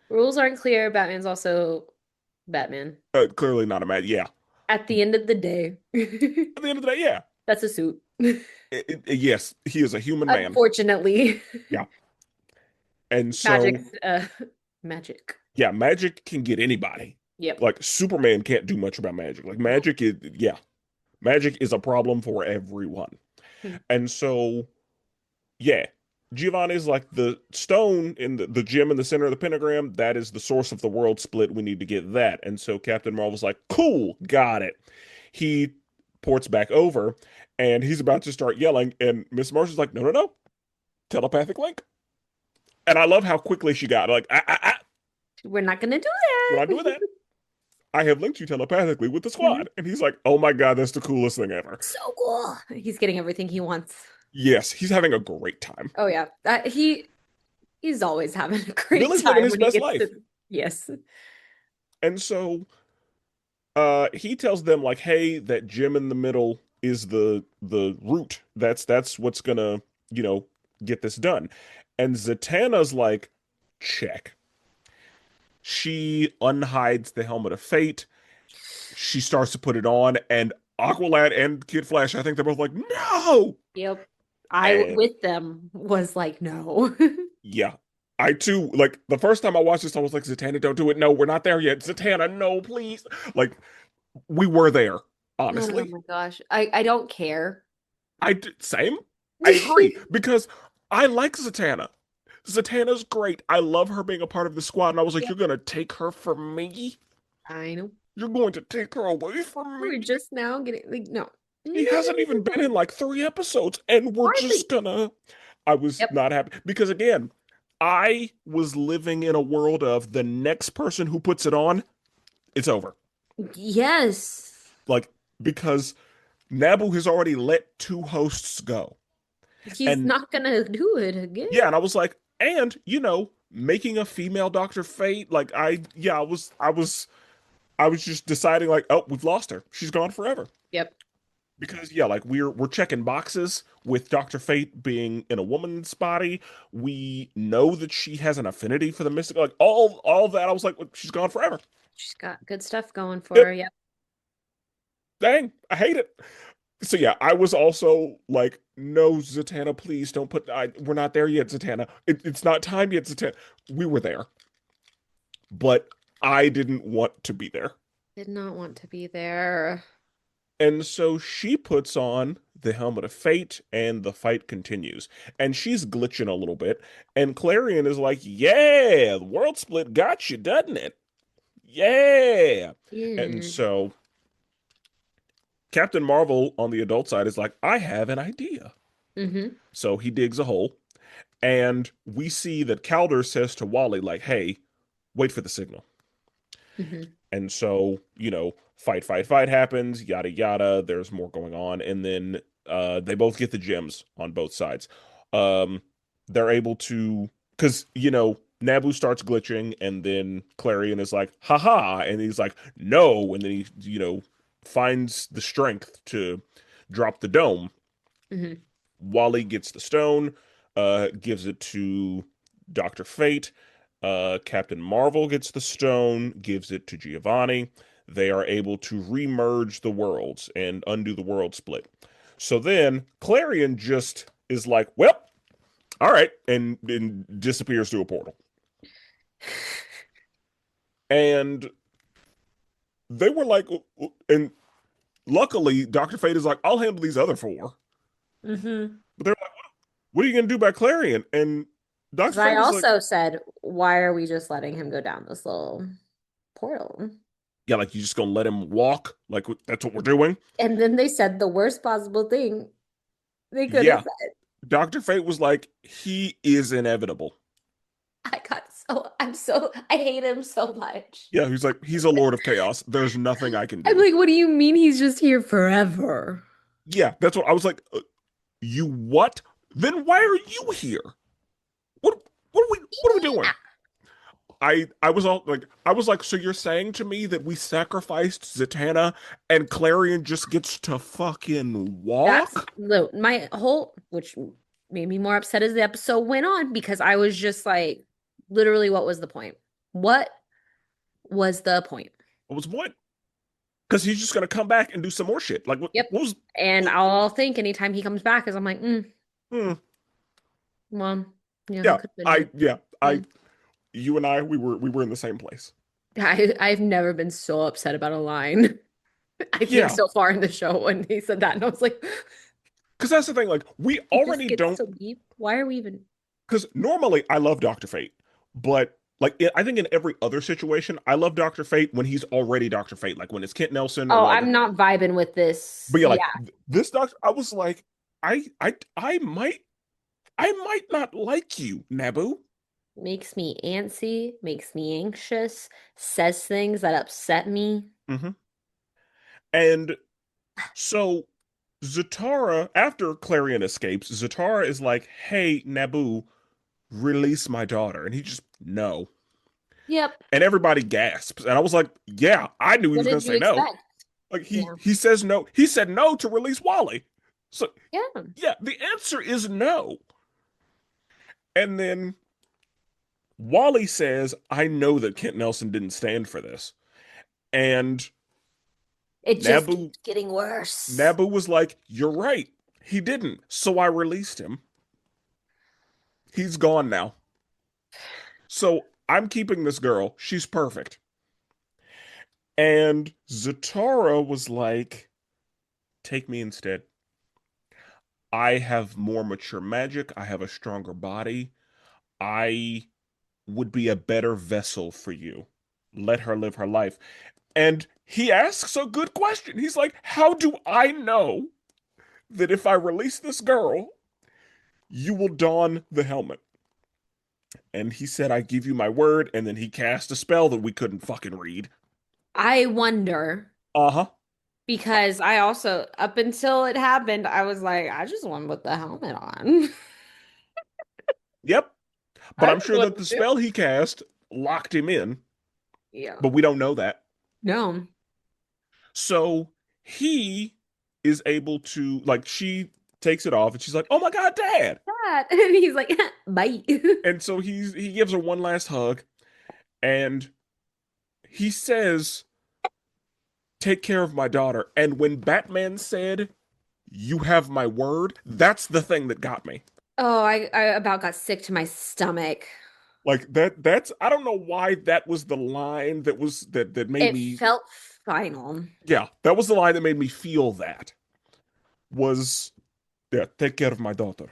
Speaker 2: Rules aren't clear. Batman's also Batman.
Speaker 1: Clearly not a magic. Yeah.
Speaker 2: At the end of the day,
Speaker 1: At the end of the day, yeah.
Speaker 2: that's a suit.
Speaker 1: Yes, he is a human man.
Speaker 2: Unfortunately,
Speaker 1: Yeah. And so,
Speaker 2: magic's magic.
Speaker 1: yeah, magic can get anybody.
Speaker 2: Yep.
Speaker 1: Like Superman can't do much about magic. Like magic is, yeah, magic is a problem for everyone. And so, yeah, Giovanni's like the stone in the gem in the center of the pentagram. That is the source of the world split. We need to get that. And so Captain Marvel's like, cool, got it. He ports back over, and he's about to start yelling, and Miss Martian's like, no, no, no, telepathic link. And I love how quickly she got like,
Speaker 2: We're not gonna do
Speaker 1: we're not
Speaker 2: that.
Speaker 1: doing that. I have linked you telepathically with the
Speaker 2: Mhm.
Speaker 1: squad. And he's like, oh my God, that's the coolest thing ever.
Speaker 2: So cool. He's getting everything he wants.
Speaker 1: Yes, he's having a great time.
Speaker 2: Oh yeah. He's always having a great
Speaker 1: Billy's living
Speaker 2: time
Speaker 1: his
Speaker 2: when he
Speaker 1: best
Speaker 2: gets
Speaker 1: life.
Speaker 2: to yes.
Speaker 1: And so he tells them like, hey, that gem in the middle is the root. That's what's gonna, you know, get this done. And Zatanna's like, check. She unhides the helmet of fate. She starts to put it on, and Aqualad and Kid Flash, I think they're both like, no.
Speaker 2: Yep. I
Speaker 1: And
Speaker 2: with them was like, no.
Speaker 1: yeah, I too, like the first time I watched this, I was like, Zatanna, don't do it. No, we're not there yet. Zatanna, no, please. Like, we were there,
Speaker 2: Oh
Speaker 1: honestly.
Speaker 2: my gosh. I don't care.
Speaker 1: Same. I agree because I like Zatanna. Zatanna's great. I love her being a part of the squad, and I was like,
Speaker 2: Yep.
Speaker 1: you're gonna take her from me?
Speaker 2: I know.
Speaker 1: You're going to take her away from
Speaker 2: We're
Speaker 1: me?
Speaker 2: just now getting like no.
Speaker 1: He hasn't even been in like 3 episodes, and we're just
Speaker 2: Hardly.
Speaker 1: gonna. I was
Speaker 2: Yep.
Speaker 1: not happy because again, I was living in a world of the next person who puts it on, it's over.
Speaker 2: Yes.
Speaker 1: Like because Nabu has already let 2 hosts go,
Speaker 2: He's
Speaker 1: and
Speaker 2: not gonna do it again.
Speaker 1: yeah, and I was like, and making a female Dr. Fate, like I was just deciding like, oh, we've lost her. She's gone forever.
Speaker 2: Yep.
Speaker 1: Because yeah, like we're checking boxes with Dr. Fate being in a woman's body. We know that she has an affinity for the mystic. Like all that, I was like, well, she's gone forever.
Speaker 2: She's got good stuff going for
Speaker 1: Yep.
Speaker 2: her. Yep.
Speaker 1: Dang, I hate it. So yeah, I was also like, no, Zatanna, please don't we're not there yet, Zatanna. It's not time yet, Zatanna. We were there, but I didn't want to be there.
Speaker 2: Did not want to be there.
Speaker 1: And so she puts on the helmet of fate and the fight continues. And she's glitching a little bit. And Clarion is like, yeah, the world split got you, doesn't it? Yeah. And
Speaker 2: Weird.
Speaker 1: so Captain Marvel on the adult side is like, I have an idea.
Speaker 2: Mm-hmm.
Speaker 1: So he digs a hole. And we see that Calder says to Wally, like, hey, wait for the signal.
Speaker 2: Mm-hmm.
Speaker 1: And so, fight happens, yada yada. There's more going on, and then they both get the gems on both sides. Um, they're able to, because Nabu starts glitching, and then Clarion is like, haha, and he's like, no, and then he finds the strength to drop the dome.
Speaker 2: Mm-hmm.
Speaker 1: Wally gets the stone, gives it to Dr. Fate. Captain Marvel gets the stone, gives it to Giovanni. They are able to remerge the worlds and undo the world split. So then Clarion just is like, well, all right, and disappears through a portal. And they were like, and luckily, Dr. Fate is like, I'll handle these other 4.
Speaker 2: Mm-hmm.
Speaker 1: But they're like, what are you going to do about Clarion? And Dr.
Speaker 2: Because I
Speaker 1: Fate was like,
Speaker 2: also said, why are we just letting him go down this little portal?
Speaker 1: yeah, like you just gonna let him walk? Like that's what we're doing?
Speaker 2: And then they said the worst possible thing they could have
Speaker 1: Yeah.
Speaker 2: said.
Speaker 1: Dr. Fate was like, he is inevitable.
Speaker 2: I hate him so much.
Speaker 1: Yeah, he's like, he's a Lord of Chaos. There's nothing I can
Speaker 2: I'm
Speaker 1: do.
Speaker 2: like, what do you mean he's just here forever?
Speaker 1: Yeah, that's what I was like. You what? Then why are you here? What what are we doing? I was like, so you're saying to me that we sacrificed Zatanna and Clarion just gets to fucking
Speaker 2: That's
Speaker 1: walk?
Speaker 2: my whole, which made me more upset as the episode went on because I was just like, literally, what was the point? What was the point?
Speaker 1: What was the point? Because he's just gonna come back and do some more shit. Like
Speaker 2: Yep.
Speaker 1: what was
Speaker 2: And I'll think anytime he comes back is I'm like,
Speaker 1: hmm,
Speaker 2: well, yeah, he could have been here.
Speaker 1: I
Speaker 2: Mm.
Speaker 1: you and I we were in the same place.
Speaker 2: I've never been so upset about a line. I think
Speaker 1: Yeah,
Speaker 2: so far in the show when he said that, and I was like,
Speaker 1: because that's the thing. Like we
Speaker 2: he just
Speaker 1: already
Speaker 2: gets
Speaker 1: don't.
Speaker 2: to leave. Why are we even?
Speaker 1: Because normally I love Doctor Fate, but like I think in every other situation I love Doctor Fate when he's already Doctor Fate, like when it's Kent Nelson or
Speaker 2: Oh,
Speaker 1: like.
Speaker 2: I'm not vibing with this.
Speaker 1: But yeah,
Speaker 2: Yeah,
Speaker 1: like this Doctor, I was like, I might not like you, Naboo.
Speaker 2: makes me antsy, makes me anxious, says things that upset me.
Speaker 1: Hmm. And so Zatara, after Clarion escapes, Zatara is like, "Hey, Naboo, release my daughter," and he just no,
Speaker 2: Yep.
Speaker 1: and everybody gasps, and I was like, "Yeah, I knew he
Speaker 2: What
Speaker 1: was gonna
Speaker 2: did you
Speaker 1: say no."
Speaker 2: expect?
Speaker 1: Like
Speaker 2: Yeah.
Speaker 1: he says no. He said no to release Wally. So
Speaker 2: Yeah.
Speaker 1: yeah, the answer is no. And then Wally says, "I know that Kent Nelson didn't stand for this." And
Speaker 2: It just
Speaker 1: Naboo
Speaker 2: keeps getting worse.
Speaker 1: Naboo was like, "You're right. He didn't. So I released him. He's gone now. So I'm keeping this girl. She's perfect." And Zatara was like, "Take me instead. I have more mature magic. I have a stronger body. I would be a better vessel for you. Let her live her life." And he asks a good question. He's like, how do I know that if I release this girl, you will don the helmet? And he said, I give you my word. And then he cast a spell that we couldn't fucking read.
Speaker 2: I wonder
Speaker 1: Uh-huh.
Speaker 2: because I also, up until it happened, I was like, I just want to put the helmet on.
Speaker 1: Yep. But
Speaker 2: I
Speaker 1: I'm
Speaker 2: just
Speaker 1: sure
Speaker 2: want
Speaker 1: that the
Speaker 2: to.
Speaker 1: spell he cast locked him in,
Speaker 2: Yeah.
Speaker 1: but we don't know that.
Speaker 2: No.
Speaker 1: So he is able to, like, she takes it off and she's like, oh my God, Dad.
Speaker 2: That. And he's like, bye.
Speaker 1: And so he gives her one last hug and he says, take care of my daughter. And when Batman said, you have my word, that's the thing that got me.
Speaker 2: Oh, I about got sick to my stomach.
Speaker 1: Like that's I don't know why that was the line that made
Speaker 2: It
Speaker 1: me,
Speaker 2: felt final.
Speaker 1: yeah, that was the line that made me feel that was, yeah, take care of my daughter.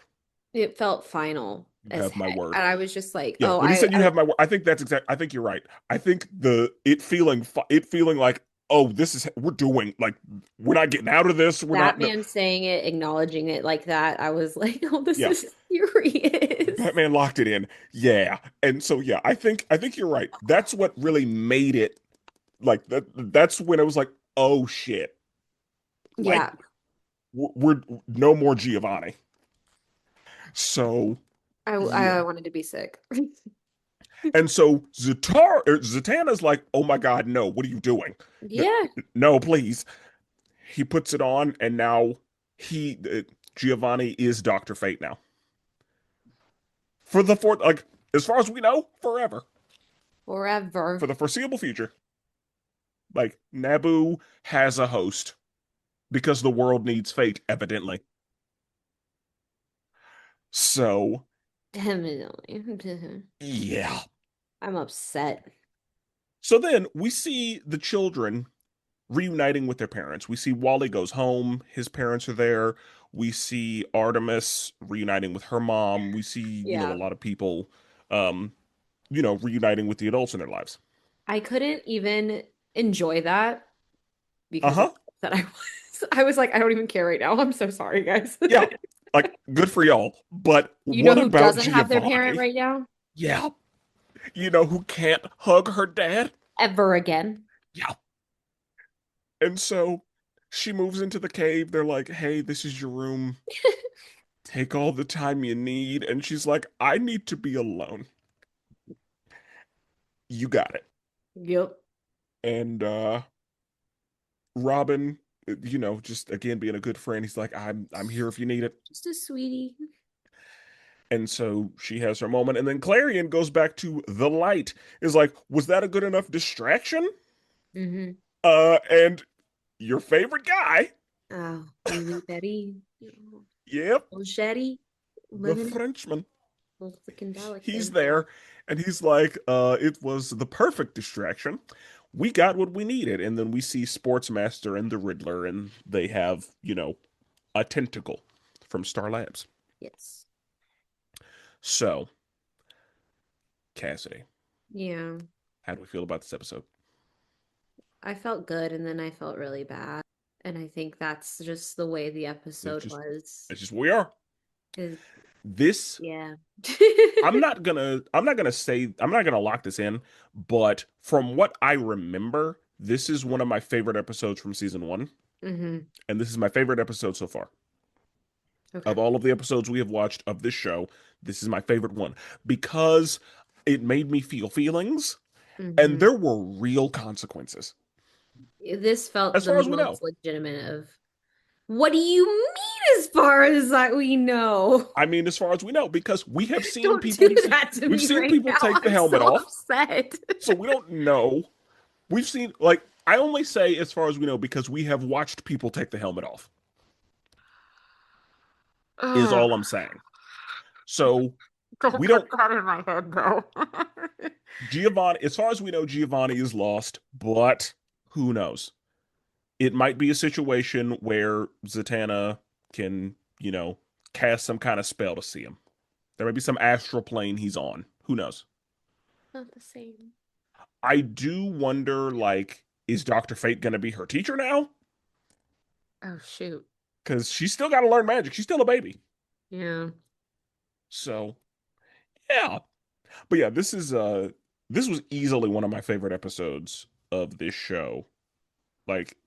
Speaker 2: It felt final
Speaker 1: You
Speaker 2: as
Speaker 1: have my
Speaker 2: heck.
Speaker 1: word.
Speaker 2: And I was just like,
Speaker 1: Yeah, when he said you
Speaker 2: I
Speaker 1: have my word, I think that's exact. I think you're right. I think it feeling like, oh, this is we're doing like we're not getting out of this. We're not. No,
Speaker 2: Batman saying it, acknowledging it like that. I was like, oh, this
Speaker 1: yeah,
Speaker 2: is serious.
Speaker 1: Batman locked it in. Yeah. And so yeah, I think you're right. That's what really made it like that. That's when it was like, oh shit. Like
Speaker 2: Yeah.
Speaker 1: we're no more Giovanni. So
Speaker 2: I
Speaker 1: yeah.
Speaker 2: wanted to be sick.
Speaker 1: And so Zatanna's like, "Oh my God, no. What are you doing? No,
Speaker 2: Yeah.
Speaker 1: no, please." He puts it on and now he Giovanni is Dr. Fate now. For the fourth, like as far as we know, forever. For
Speaker 2: Forever.
Speaker 1: the foreseeable future. Like Naboo has a host because the world needs fate, evidently. So,
Speaker 2: Definitely.
Speaker 1: yeah.
Speaker 2: I'm upset.
Speaker 1: So then we see the children reuniting with their parents. We see Wally goes home, his parents are there. We see Artemis reuniting with her mom. We see, a
Speaker 2: Yeah.
Speaker 1: lot of people, um, reuniting with the adults in their lives.
Speaker 2: I couldn't even enjoy that because of
Speaker 1: Uh-huh.
Speaker 2: that I was. I was like, I don't even care right now. I'm so sorry, guys.
Speaker 1: Yeah. Like, good for y'all. But
Speaker 2: You know
Speaker 1: what
Speaker 2: who
Speaker 1: about
Speaker 2: doesn't have their parent
Speaker 1: Giovanni?
Speaker 2: right now?
Speaker 1: Yeah. You know who can't hug her dad?
Speaker 2: Ever again.
Speaker 1: Yeah. And so she moves into the cave. They're like, hey, this is your room. Take all the time you need. And she's like, I need to be alone. You got it.
Speaker 2: Yep.
Speaker 1: And Robin, just again being a good friend, he's like, I'm here if you need it.
Speaker 2: Just a sweetie.
Speaker 1: And so she has her moment. And then Clarion goes back to the light, is like, was that a good enough distraction?
Speaker 2: Mm-hmm.
Speaker 1: And your favorite guy,
Speaker 2: Oh, Louis Betty.
Speaker 1: yep,
Speaker 2: Oh, Shetty.
Speaker 1: the
Speaker 2: Living
Speaker 1: Frenchman.
Speaker 2: a freaking Dalek
Speaker 1: He's
Speaker 2: thing.
Speaker 1: there, and he's like, it was the perfect distraction. We got what we needed. And then we see Sportsmaster and the Riddler, and they have, a tentacle from Star Labs.
Speaker 2: Yes.
Speaker 1: So, Cassidy,
Speaker 2: Yeah.
Speaker 1: how do we feel about this episode?
Speaker 2: I felt good and then I felt really bad. And I think that's just the way the
Speaker 1: It's
Speaker 2: episode
Speaker 1: just,
Speaker 2: was.
Speaker 1: it's just where we are.
Speaker 2: Is
Speaker 1: This,
Speaker 2: yeah.
Speaker 1: I'm not gonna lock this in, but from what I remember, this is one of my favorite episodes from season one,
Speaker 2: Hmm.
Speaker 1: and this is my favorite episode so far.
Speaker 2: Okay.
Speaker 1: Of all of the episodes we have watched of this show, this is my favorite one because it made me feel feelings, and
Speaker 2: Hmm.
Speaker 1: there were real consequences,
Speaker 2: This felt
Speaker 1: as
Speaker 2: the
Speaker 1: far as we know.
Speaker 2: most legitimate of what do you mean as far as that we know?
Speaker 1: I mean, as far as we know, because we have seen
Speaker 2: Don't do
Speaker 1: people,
Speaker 2: that to
Speaker 1: we've
Speaker 2: me
Speaker 1: seen
Speaker 2: right
Speaker 1: people
Speaker 2: now.
Speaker 1: take the
Speaker 2: I'm
Speaker 1: helmet
Speaker 2: so
Speaker 1: off,
Speaker 2: upset.
Speaker 1: so we don't know. We've seen, like, I only say as far as we know because we have watched people take the helmet off, is
Speaker 2: Ugh.
Speaker 1: all I'm saying. So
Speaker 2: Don't
Speaker 1: we
Speaker 2: put
Speaker 1: don't,
Speaker 2: that in my head though.
Speaker 1: Giovanni, as far as we know, Giovanni is lost, but who knows? It might be a situation where Zatanna can, cast some kind of spell to see him. There might be some astral plane he's on. Who knows?
Speaker 2: Not the same.
Speaker 1: I do wonder, like, is Dr. Fate going to be her teacher now?
Speaker 2: Oh shoot.
Speaker 1: Because she's still got to learn magic. She's still a baby.
Speaker 2: Yeah.
Speaker 1: So, yeah. But yeah, this was easily one of my favorite episodes of this show. Like,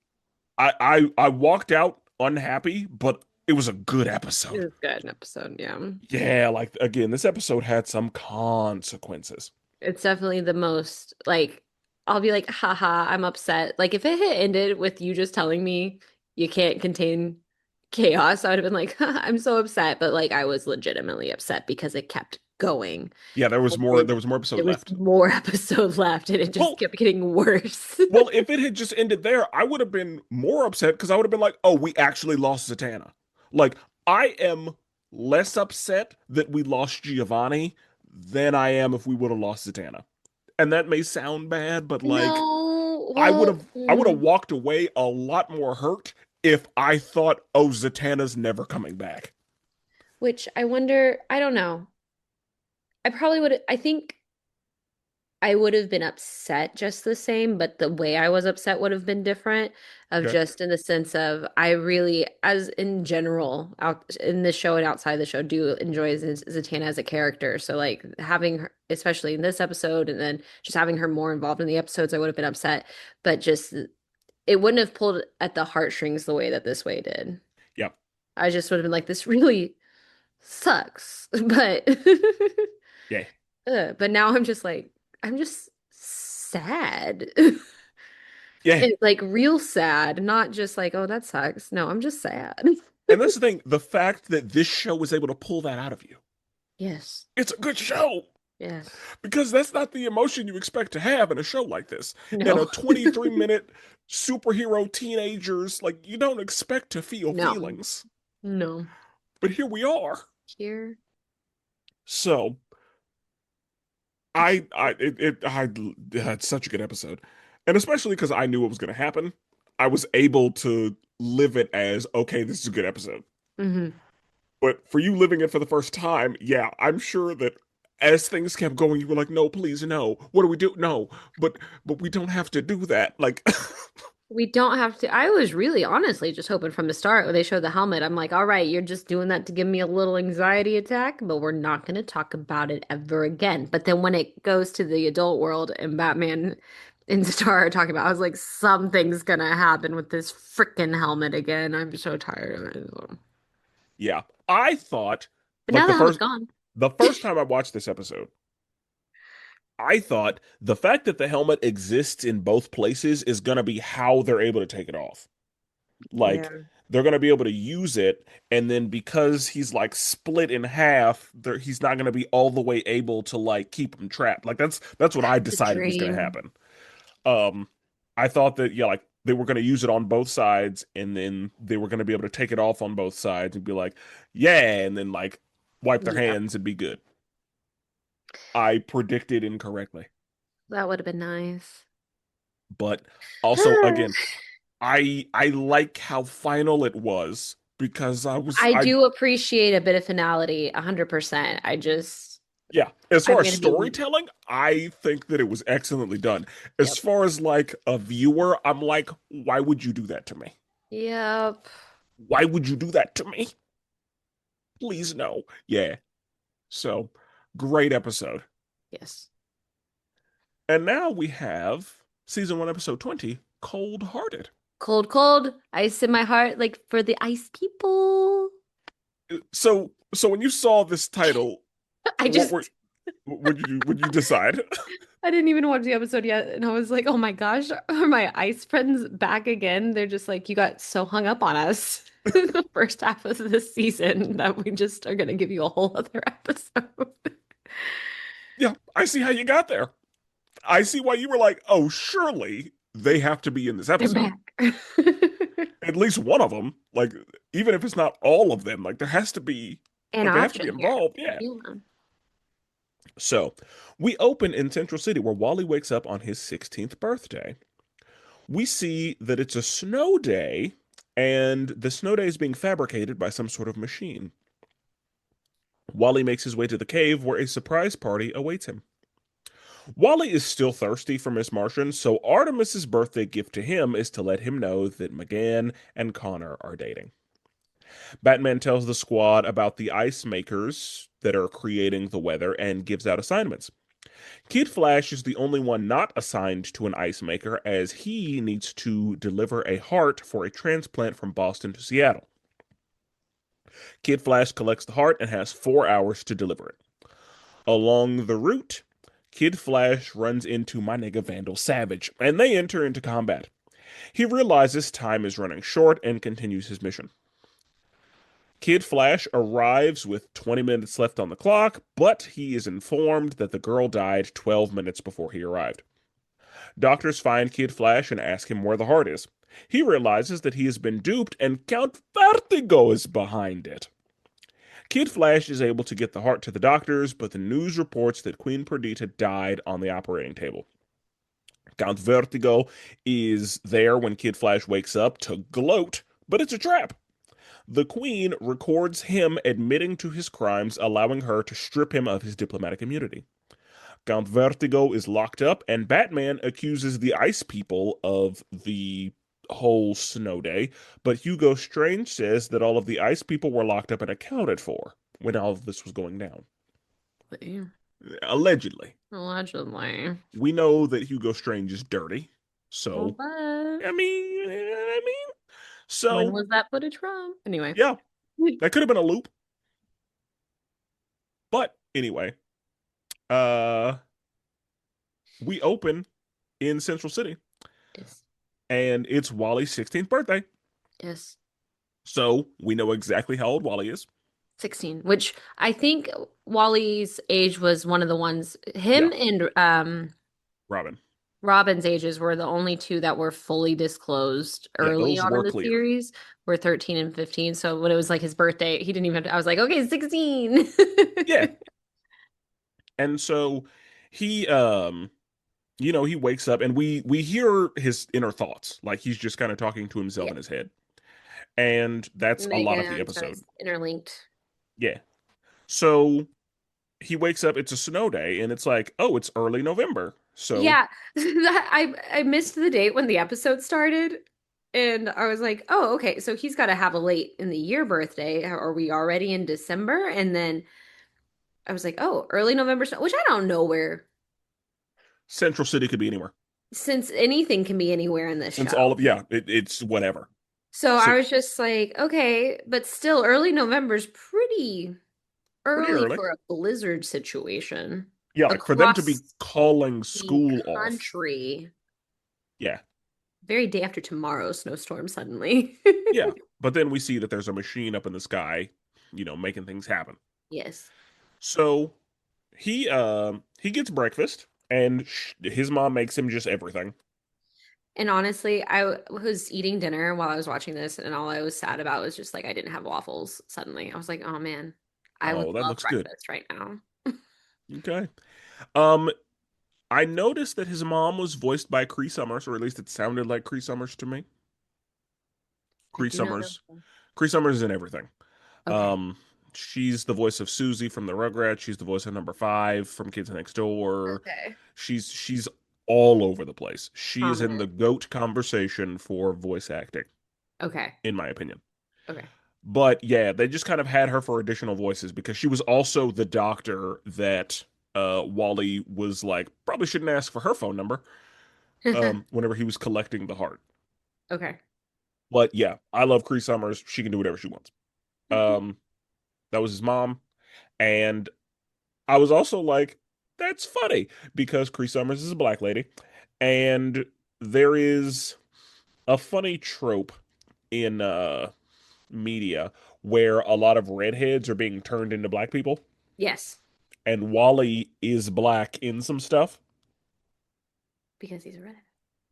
Speaker 1: I walked out unhappy, but it was a good
Speaker 2: It
Speaker 1: episode.
Speaker 2: was good episode, yeah.
Speaker 1: Yeah, like again, this episode had some consequences.
Speaker 2: It's definitely the most like I'll be like, haha, I'm upset. Like if it had ended with you just telling me you can't contain chaos, I would have been like, I'm so upset. But like I was legitimately upset because it kept going.
Speaker 1: Yeah, there was
Speaker 2: And
Speaker 1: more
Speaker 2: then
Speaker 1: there was more episode
Speaker 2: there was
Speaker 1: left.
Speaker 2: more episode left and it just
Speaker 1: Well,
Speaker 2: kept getting worse.
Speaker 1: well, if it had just ended there, I would have been more upset because I would have been like, "Oh, we actually lost Zatanna." Like, I am less upset that we lost Giovanni than I am if we would have lost Zatanna. And that may sound bad, but like
Speaker 2: No, well,
Speaker 1: I would have walked away a lot more hurt if I thought, "Oh, Zatanna's never coming back."
Speaker 2: which I wonder, I don't know. I probably would, I think I would have been upset just the same, but the way I was upset would have been different of
Speaker 1: Okay.
Speaker 2: just in the sense of I really, as in general, out in this show and outside the show, do enjoy Zatanna as a character. So like having her, especially in this episode, and then just having her more involved in the episodes, I would have been upset. But just it wouldn't have pulled at the heartstrings the way that this way did.
Speaker 1: Yeah.
Speaker 2: I just would have been like, this really sucks. But
Speaker 1: Yeah.
Speaker 2: but now I'm just like, I'm just sad.
Speaker 1: Yeah.
Speaker 2: And like real sad, not just like, oh, that sucks. No, I'm just sad.
Speaker 1: And that's the thing, the fact that this show was able to pull that out of you.
Speaker 2: Yes.
Speaker 1: It's a good show.
Speaker 2: Yes.
Speaker 1: Because that's not the emotion you expect to have in a show like this. In a
Speaker 2: No.
Speaker 1: 23-minute superhero teenagers, like you don't expect to feel
Speaker 2: No.
Speaker 1: feelings.
Speaker 2: No.
Speaker 1: But here we are.
Speaker 2: Here.
Speaker 1: So I had such a good episode. And especially because I knew what was gonna happen, I was able to live it as okay, this is a good episode.
Speaker 2: Hmm.
Speaker 1: But for you living it for the first time, yeah, I'm sure that as things kept going, you were like, no, please, no. What do we do? No, but we don't have to do that. Like,
Speaker 2: We don't have to. I was really honestly just hoping from the start when they showed the helmet, I'm like, all right, you're just doing that to give me a little anxiety attack, but we're not going to talk about it ever again. But then when it goes to the adult world and Batman and Star are talking about, I was like, something's going to happen with this freaking helmet again. I'm so tired of it.
Speaker 1: yeah, I thought
Speaker 2: But
Speaker 1: like
Speaker 2: now the helmet's gone.
Speaker 1: the first time I watched this episode, I thought the fact that the helmet exists in both places is gonna be how they're able to take it off. Like
Speaker 2: Yeah.
Speaker 1: they're gonna be able to use it, and then because he's like split in half, he's not gonna be all the way able to like keep him trapped. Like that's what I
Speaker 2: The
Speaker 1: decided was gonna
Speaker 2: dream.
Speaker 1: happen. Um, I thought that yeah, like they were gonna use it on both sides, and then they were gonna be able to take it off on both sides and be like, yeah, and then like wipe their
Speaker 2: Yeah,
Speaker 1: hands and be good. I predicted incorrectly.
Speaker 2: that would have been nice.
Speaker 1: But also again, I like how final it was because
Speaker 2: I
Speaker 1: I
Speaker 2: do appreciate a bit of finality, 100%.
Speaker 1: yeah, as
Speaker 2: I'm
Speaker 1: far as
Speaker 2: gonna be,
Speaker 1: storytelling, I think that it was excellently done. As
Speaker 2: yep.
Speaker 1: far as like a viewer, I'm like, why would you do that to me?
Speaker 2: Yep.
Speaker 1: Why would you do that to me? Please no. Yeah. So, great episode.
Speaker 2: Yes.
Speaker 1: And now we have season 1 episode 20, Coldhearted.
Speaker 2: Cold, cold, ice in my heart, like for the ice people.
Speaker 1: So when you saw this title,
Speaker 2: I
Speaker 1: what
Speaker 2: just,
Speaker 1: were would you decide?
Speaker 2: I didn't even watch the episode yet. And I was like, oh my gosh, are my ice friends back again? They're just like, you got so hung up on us the first half of this season that we just are going to give you a whole other episode.
Speaker 1: Yeah, I see how you got there. I see why you were like, "Oh, surely they have to be in this
Speaker 2: They're
Speaker 1: episode.
Speaker 2: back.
Speaker 1: At least one of them. Like even if it's not all of them, like there has to be
Speaker 2: An
Speaker 1: like they have to be
Speaker 2: option here.
Speaker 1: involved." Yeah.
Speaker 2: Yeah.
Speaker 1: So, we open in Central City where Wally wakes up on his 16th birthday. We see that it's a snow day and the snow day is being fabricated by some sort of machine. Wally makes his way to the cave where a surprise party awaits him. Wally is still thirsty for Miss Martian, so Artemis's birthday gift to him is to let him know that McGann and Connor are dating. Batman tells the squad about the ice makers that are creating the weather and gives out assignments. Kid Flash is the only one not assigned to an ice maker as he needs to deliver a heart for a transplant from Boston to Seattle. Kid Flash collects the heart and has 4 hours to deliver it. Along the route, Kid Flash runs into my nigga Vandal Savage, and they enter into combat. He realizes time is running short and continues his mission. Kid Flash arrives with 20 minutes left on the clock, but he is informed that the girl died 12 minutes before he arrived. Doctors find Kid Flash and ask him where the heart is. He realizes that he has been duped and Count Vertigo is behind it. Kid Flash is able to get the heart to the doctors, but the news reports that Queen Perdita died on the operating table. Count Vertigo is there when Kid Flash wakes up to gloat, but it's a trap. The Queen records him admitting to his crimes, allowing her to strip him of his diplomatic immunity. Count Vertigo is locked up, and Batman accuses the Ice People of the whole snow day, but Hugo Strange says that all of the Ice People were locked up and accounted for when all of this was going down. Allegedly.
Speaker 2: Allegedly.
Speaker 1: We know that Hugo Strange is dirty,
Speaker 2: Well,
Speaker 1: so
Speaker 2: but
Speaker 1: I mean,
Speaker 2: when
Speaker 1: so
Speaker 2: was that footage from? Anyway.
Speaker 1: yeah, that could have been a loop. But anyway, uh, we open in Central City,
Speaker 2: Yes.
Speaker 1: and it's Wally's 16th birthday.
Speaker 2: Yes.
Speaker 1: So we know exactly how old Wally is.
Speaker 2: 16, which I think Wally's age was one of the ones,
Speaker 1: Yeah,
Speaker 2: him and
Speaker 1: Robin.
Speaker 2: Robin's ages were the only two that were fully disclosed
Speaker 1: Yeah,
Speaker 2: early
Speaker 1: those
Speaker 2: on in
Speaker 1: were
Speaker 2: the
Speaker 1: clear.
Speaker 2: series, were 13 and 15. So when it was like his birthday, he didn't even have to, I was like, okay, 16.
Speaker 1: Yeah. And so he he wakes up and we hear his inner thoughts. Like he's just kind of talking to himself
Speaker 2: Yeah.
Speaker 1: in his head. And that's
Speaker 2: And
Speaker 1: a
Speaker 2: they
Speaker 1: lot
Speaker 2: get
Speaker 1: of the
Speaker 2: kind of
Speaker 1: episode.
Speaker 2: interlinked.
Speaker 1: Yeah. So he wakes up, it's a snow day, and it's like, oh, it's early November. So
Speaker 2: Yeah, I missed the date when the episode started, and I was like, oh, okay, so he's got to have a late in the year birthday. Are we already in December? And then I was like, oh, early November, which I don't know where,
Speaker 1: Central City could be anywhere.
Speaker 2: since anything can be anywhere in this
Speaker 1: Since
Speaker 2: show.
Speaker 1: all of, yeah, it's whatever.
Speaker 2: So
Speaker 1: So
Speaker 2: I was just like, okay, but still, early November's pretty
Speaker 1: pretty
Speaker 2: early
Speaker 1: early.
Speaker 2: for a blizzard situation
Speaker 1: Yeah, like for them to
Speaker 2: across
Speaker 1: be calling
Speaker 2: the
Speaker 1: school off.
Speaker 2: country.
Speaker 1: Yeah.
Speaker 2: Very day after tomorrow, snowstorm suddenly.
Speaker 1: Yeah. But then we see that there's a machine up in the sky, making things happen.
Speaker 2: Yes.
Speaker 1: So he gets breakfast and his mom makes him just everything.
Speaker 2: And honestly, was eating dinner while I was watching this, and all I was sad about was just like I didn't have waffles suddenly. I was like, oh man, I would
Speaker 1: Oh, that
Speaker 2: love
Speaker 1: looks good.
Speaker 2: breakfast right now.
Speaker 1: Okay. Um I noticed that his mom was voiced by Cree Summers, or at least it sounded like Cree Summers to me.
Speaker 2: I
Speaker 1: Cree
Speaker 2: do not
Speaker 1: Summers.
Speaker 2: know.
Speaker 1: Cree Summers is in everything.
Speaker 2: Okay.
Speaker 1: Um, she's the voice of Susie from the Rugrats. She's the voice of Number Five from Kids Next Door.
Speaker 2: Okay.
Speaker 1: She's all over the place. She is in the
Speaker 2: Prominent.
Speaker 1: GOAT conversation for voice acting,
Speaker 2: Okay.
Speaker 1: in my opinion.
Speaker 2: Okay.
Speaker 1: But yeah, they just kind of had her for additional voices because she was also the doctor that Wally was like, probably shouldn't ask for her phone number whenever he was collecting the heart.
Speaker 2: Okay.
Speaker 1: But yeah, I love Cree Summers. She can do whatever she wants. Um, that was his mom. And I was also like, that's funny because Cree Summers is a black lady. And there is a funny trope in media where a lot of redheads are being turned into black people.
Speaker 2: Yes,
Speaker 1: And Wally is black in some stuff
Speaker 2: because he's a redhead.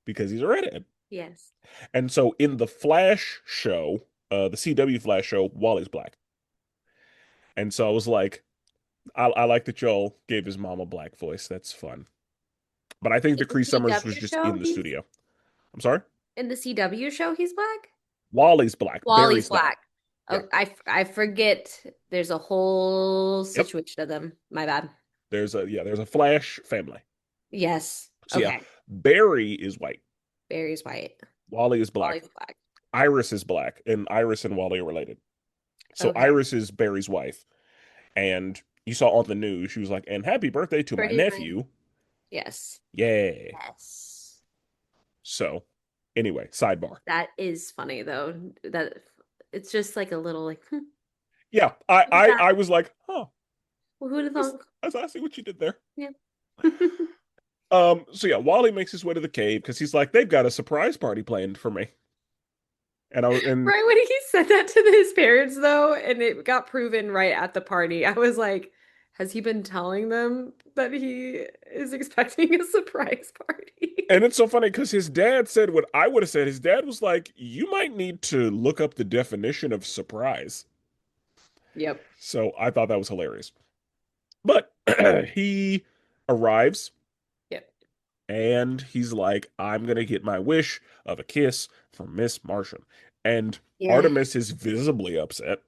Speaker 1: because he's a redhead.
Speaker 2: Yes.
Speaker 1: And so in the Flash show, the CW Flash show, Wally's black. And so I was like, I like that y'all gave his mom a black voice. That's fun. But I think
Speaker 2: In
Speaker 1: that
Speaker 2: the
Speaker 1: Cree Summers was
Speaker 2: CW
Speaker 1: just
Speaker 2: show,
Speaker 1: in the studio. I'm sorry?
Speaker 2: he's black.
Speaker 1: Wally's black.
Speaker 2: Wally's
Speaker 1: Barry's not.
Speaker 2: black.
Speaker 1: Yeah.
Speaker 2: Oh, I forget. There's a whole
Speaker 1: Yep.
Speaker 2: situation of them. My bad.
Speaker 1: There's a Flash family.
Speaker 2: Yes.
Speaker 1: So yeah,
Speaker 2: Okay.
Speaker 1: Barry is white.
Speaker 2: Barry's white.
Speaker 1: Wally is black.
Speaker 2: Wally's black.
Speaker 1: Iris is black, and Iris and Wally are related. So
Speaker 2: Okay.
Speaker 1: Iris is Barry's wife, and you saw on the news she was like, "And happy birthday to my
Speaker 2: Pretty nice.
Speaker 1: nephew."
Speaker 2: Yes.
Speaker 1: Yeah.
Speaker 2: Yes.
Speaker 1: So anyway, sidebar.
Speaker 2: That is funny though. That it's just like a little like,
Speaker 1: Yeah, I
Speaker 2: who's
Speaker 1: I,
Speaker 2: that?
Speaker 1: I was like, huh,
Speaker 2: Well, who'd have thought?
Speaker 1: I see what you did there.
Speaker 2: Yeah.
Speaker 1: So yeah, Wally makes his way to the cave because he's like, they've got a surprise party planned for me. And
Speaker 2: Right when he said that to his parents, though, and it got proven right at the party, I was like, has he been telling them that he is expecting a surprise party?
Speaker 1: and it's so funny because his dad said what I would have said. His dad was like, you might need to look up the definition of surprise.
Speaker 2: Yep.
Speaker 1: So I thought that was hilarious. But he arrives
Speaker 2: Yep.
Speaker 1: and he's like, I'm gonna get my wish of a kiss from Miss Martian. And
Speaker 2: Yeah.
Speaker 1: Artemis is visibly upset.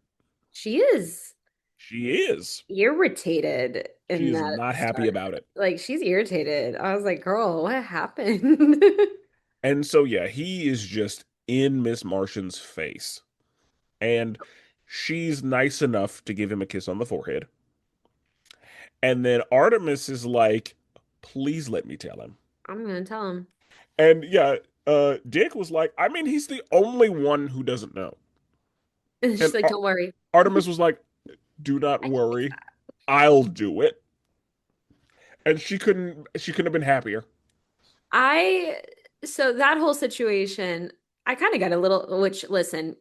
Speaker 2: She is
Speaker 1: She is.
Speaker 2: irritated
Speaker 1: She
Speaker 2: in
Speaker 1: is
Speaker 2: that
Speaker 1: not happy
Speaker 2: start.
Speaker 1: about it.
Speaker 2: Like, she's irritated. I was like, girl, what happened?
Speaker 1: And so, yeah, he is just in Miss Martian's face. And she's nice enough to give him a kiss on the forehead. And then Artemis is like, please let me tell him.
Speaker 2: I'm gonna tell him.
Speaker 1: And yeah, Dick was like, I mean, he's the only one who doesn't know.
Speaker 2: And she's
Speaker 1: And
Speaker 2: like, don't worry.
Speaker 1: Artemis was like, do not
Speaker 2: I can fix
Speaker 1: worry.
Speaker 2: that.
Speaker 1: I'll do it. And she couldn't have been happier.
Speaker 2: I so that whole situation, I kind of got a little, which listen.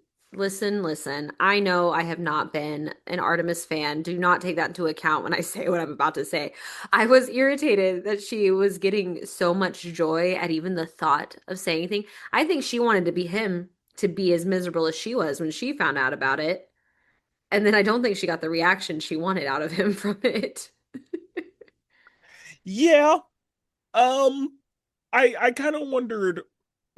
Speaker 2: I know I have not been an Artemis fan. Do not take that into account when I say what I'm about to say. I was irritated that she was getting so much joy at even the thought of saying anything. I think she wanted to be him to be as miserable as she was when she found out about it. And then I don't think she got the reaction she wanted out of him from it.
Speaker 1: Yeah. Um I kind of wondered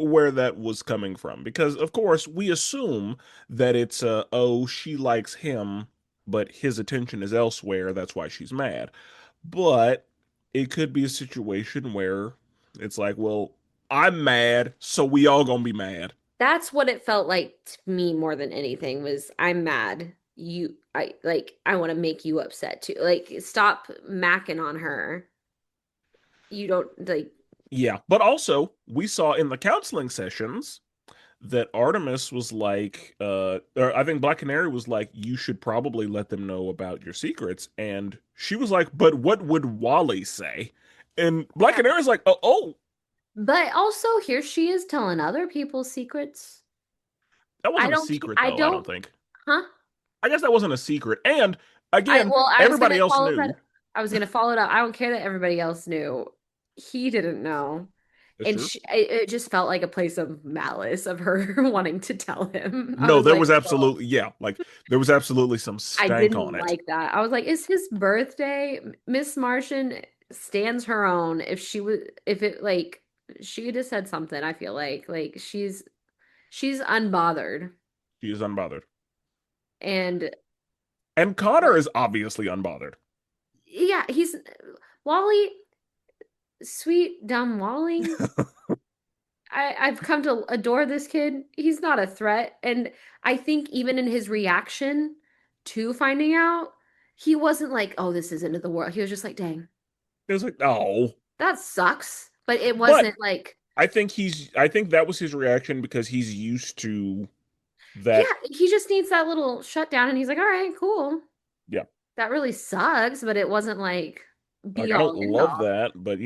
Speaker 1: where that was coming from because, of course, we assume that it's oh, she likes him, but his attention is elsewhere. That's why she's mad. But it could be a situation where it's like, well, I'm mad, so we all gonna be mad.
Speaker 2: That's what it felt like to me more than anything was I'm mad. I want to make you upset too. Like stop macking on her. You don't like
Speaker 1: Yeah, but also we saw in the counseling sessions that Artemis was like, or I think Black Canary was like, you should probably let them know about your secrets. And she was like, but what would Wally say? And Black
Speaker 2: yeah.
Speaker 1: Canary's like, oh,
Speaker 2: But also here she is telling other people's secrets.
Speaker 1: that
Speaker 2: I
Speaker 1: wasn't a
Speaker 2: don't
Speaker 1: secret,
Speaker 2: I
Speaker 1: though, I don't
Speaker 2: don't
Speaker 1: think.
Speaker 2: huh?
Speaker 1: I guess that wasn't a secret. And
Speaker 2: I
Speaker 1: again,
Speaker 2: well, I was
Speaker 1: everybody
Speaker 2: gonna
Speaker 1: else
Speaker 2: follow
Speaker 1: knew.
Speaker 2: that. I was gonna follow it up. I don't care that everybody else knew. He didn't know.
Speaker 1: That's
Speaker 2: And
Speaker 1: true.
Speaker 2: it just felt like a place of malice of her wanting to tell him. I
Speaker 1: No,
Speaker 2: was
Speaker 1: there
Speaker 2: like,
Speaker 1: was
Speaker 2: well,
Speaker 1: absolutely, yeah, like there was absolutely some
Speaker 2: I
Speaker 1: stank on
Speaker 2: didn't
Speaker 1: it.
Speaker 2: like that. I was like, it's his birthday. Miss Martian stands her own. If she would, if it like, she could have said something, I feel like she's unbothered.
Speaker 1: She is unbothered.
Speaker 2: And
Speaker 1: And Connor
Speaker 2: like,
Speaker 1: is obviously unbothered.
Speaker 2: yeah, he's Wally, sweet, dumb Wally. I've come to adore this kid. He's not a threat. And I think even in his reaction to finding out, he wasn't like, oh, this is into the world. He was just like, dang,
Speaker 1: It was like, oh.
Speaker 2: that sucks. But it
Speaker 1: But
Speaker 2: wasn't like,
Speaker 1: I think that was his reaction because he's used to
Speaker 2: yeah,
Speaker 1: that.
Speaker 2: he just needs that little shutdown. And he's like, all right, cool.
Speaker 1: Yeah.
Speaker 2: That really sucks. But it wasn't like
Speaker 1: Like
Speaker 2: be
Speaker 1: I don't
Speaker 2: all end
Speaker 1: love
Speaker 2: all.
Speaker 1: that, but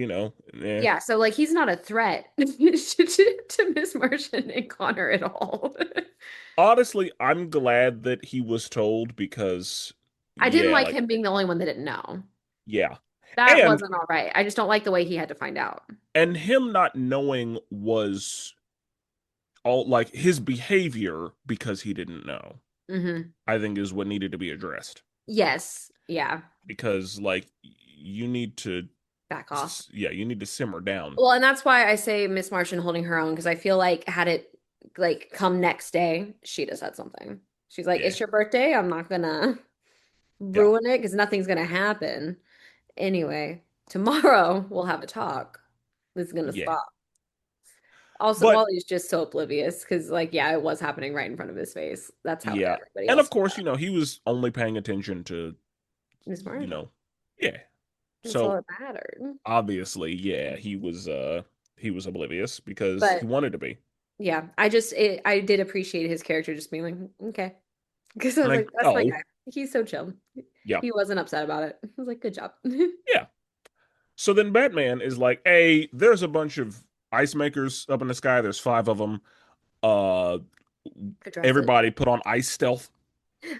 Speaker 1: eh.
Speaker 2: Yeah. So like he's not a threat to Miss Martian and Connor at all.
Speaker 1: Honestly, I'm glad that he was told because
Speaker 2: I didn't
Speaker 1: yeah,
Speaker 2: like
Speaker 1: like
Speaker 2: him being the only one that didn't know.
Speaker 1: yeah.
Speaker 2: That
Speaker 1: And
Speaker 2: wasn't all right. I just don't like the way he had to find out.
Speaker 1: him not knowing was all like his behavior because he didn't know.
Speaker 2: Hmm.
Speaker 1: I think is what needed to be addressed
Speaker 2: Yes. Yeah.
Speaker 1: because like you need to
Speaker 2: Back off.
Speaker 1: yeah, you need to simmer down.
Speaker 2: Well, and that's why I say Miss Martian holding her own because I feel like had it like come next day, she'd have said something. She's like,
Speaker 1: Yeah.
Speaker 2: "It's your birthday. I'm not gonna
Speaker 1: Yeah.
Speaker 2: ruin it because nothing's gonna happen anyway. Tomorrow we'll have a talk. This is gonna
Speaker 1: Yeah.
Speaker 2: stop." Also,
Speaker 1: But
Speaker 2: Wally's just so oblivious because, like, yeah, it was happening right in front of his face. That's how
Speaker 1: yeah.
Speaker 2: everybody
Speaker 1: And of
Speaker 2: else knew
Speaker 1: course,
Speaker 2: that.
Speaker 1: he was only paying attention to,
Speaker 2: Miss
Speaker 1: you
Speaker 2: Martian.
Speaker 1: know, yeah.
Speaker 2: That's all
Speaker 1: So
Speaker 2: that mattered.
Speaker 1: obviously, yeah, he was oblivious because he
Speaker 2: But
Speaker 1: wanted to be.
Speaker 2: yeah, I did appreciate his character just being like, okay. Because I was
Speaker 1: Like,
Speaker 2: like, that's my
Speaker 1: oh,
Speaker 2: guy. He's so chill.
Speaker 1: yeah.
Speaker 2: He wasn't upset about it. I was like, good job.
Speaker 1: Yeah. So then Batman is like, "Hey, there's a bunch of ice makers up in the sky. There's 5 of them. Uh
Speaker 2: Address it.
Speaker 1: everybody put on ice stealth.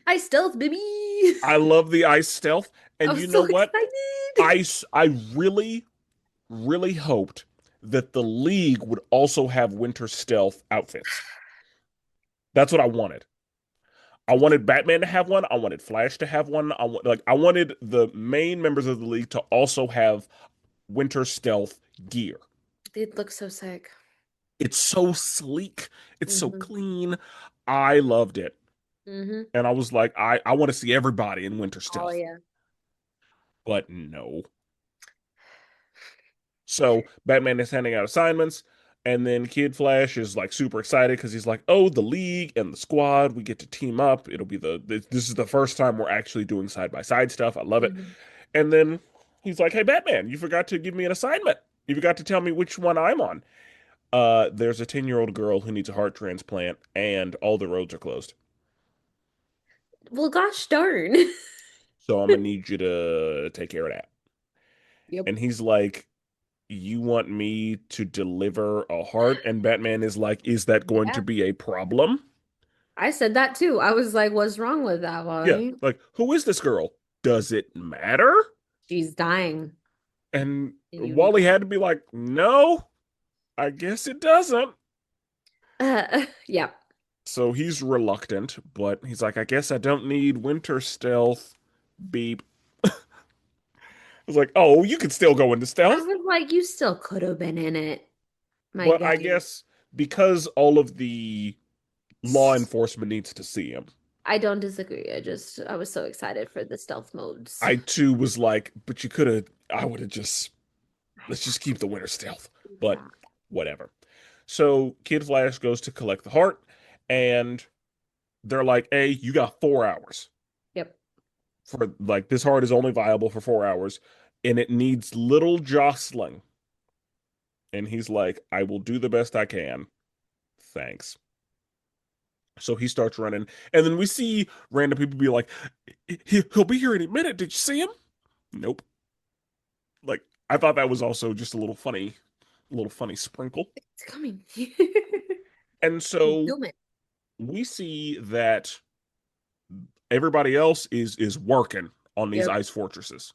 Speaker 2: I stealth, baby.
Speaker 1: I love the ice stealth.
Speaker 2: I
Speaker 1: And you
Speaker 2: was
Speaker 1: know
Speaker 2: so
Speaker 1: what?
Speaker 2: excited.
Speaker 1: I really really hoped that the League would also have winter stealth outfits. That's what I wanted. I wanted Batman to have one. I wanted Flash to have one. I wanted the main members of the League to also have winter stealth gear.
Speaker 2: It looks so sick.
Speaker 1: It's so sleek. It's so
Speaker 2: Hmm.
Speaker 1: clean. I loved it.
Speaker 2: Hmm.
Speaker 1: And I was like, I want to see everybody in winter
Speaker 2: Oh
Speaker 1: stealth.
Speaker 2: yeah.
Speaker 1: But no. So Batman is handing out assignments, and then Kid Flash is like super excited because he's like, "Oh, the League and the Squad, we get to team up. It'll be this is the first time we're actually doing side by side stuff. I love it."
Speaker 2: Hmm.
Speaker 1: And then he's like, "Hey, Batman, you forgot to give me an assignment. You forgot to tell me which one I'm on. There's a 10-year-old girl who needs a heart transplant, and all the roads are closed.
Speaker 2: Well, gosh darn.
Speaker 1: So I'm gonna need you to take care of that."
Speaker 2: Yep.
Speaker 1: And he's like, you want me to deliver a heart? And Batman is like, is that going to
Speaker 2: Yeah.
Speaker 1: be a problem?
Speaker 2: I said that too. I was like, what's wrong with that,
Speaker 1: Yeah.
Speaker 2: Wally?
Speaker 1: Like, who is this girl? Does it matter?
Speaker 2: She's dying.
Speaker 1: And
Speaker 2: And you need
Speaker 1: Wally had to be like, no, I guess it doesn't.
Speaker 2: yeah.
Speaker 1: So he's reluctant, but he's like, I guess I don't need winter stealth. Beep. It's like, oh, you can still go into
Speaker 2: I
Speaker 1: stealth,
Speaker 2: was like, you still could have been in it, my
Speaker 1: but I
Speaker 2: guy.
Speaker 1: guess because all of the law enforcement needs to see him.
Speaker 2: I don't disagree. I was so excited for the stealth modes.
Speaker 1: I too was like, but you could have. I would have just
Speaker 2: I
Speaker 1: let's just keep
Speaker 2: know.
Speaker 1: the winter stealth. But
Speaker 2: Yeah.
Speaker 1: whatever. So Kid Flash goes to collect the heart, and they're like, "Hey, you got 4 hours
Speaker 2: Yep.
Speaker 1: for like this heart is only viable for 4 hours, and it needs little jostling." And he's like, "I will do the best I can. Thanks." So he starts running, and then we see random people be like, "He'll be here any minute. Did you see him?" Nope. Like I thought that was also just a little funny sprinkle.
Speaker 2: It's coming.
Speaker 1: And so
Speaker 2: Zoom it.
Speaker 1: we see that everybody else is working on these
Speaker 2: Yep.
Speaker 1: ice fortresses.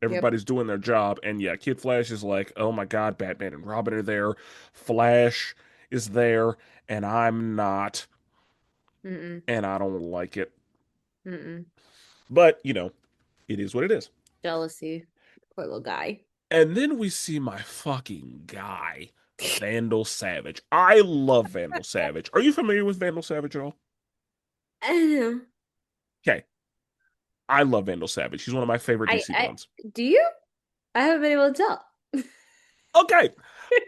Speaker 2: Yep.
Speaker 1: Everybody's doing their job, and yeah, Kid Flash is like, "Oh my God, Batman and Robin are there. Flash is there, and I'm not,
Speaker 2: Mm-mm.
Speaker 1: and I don't like it."
Speaker 2: Mm-mm.
Speaker 1: But it is what it is.
Speaker 2: Jealousy. Poor little guy.
Speaker 1: And then we see my fucking guy, Vandal Savage. I love Vandal Savage. Are you familiar with Vandal Savage at all?
Speaker 2: I don't know.
Speaker 1: Okay, I love Vandal Savage. He's one of my favorite DC
Speaker 2: I
Speaker 1: villains.
Speaker 2: do you? I haven't been able to tell.
Speaker 1: Okay,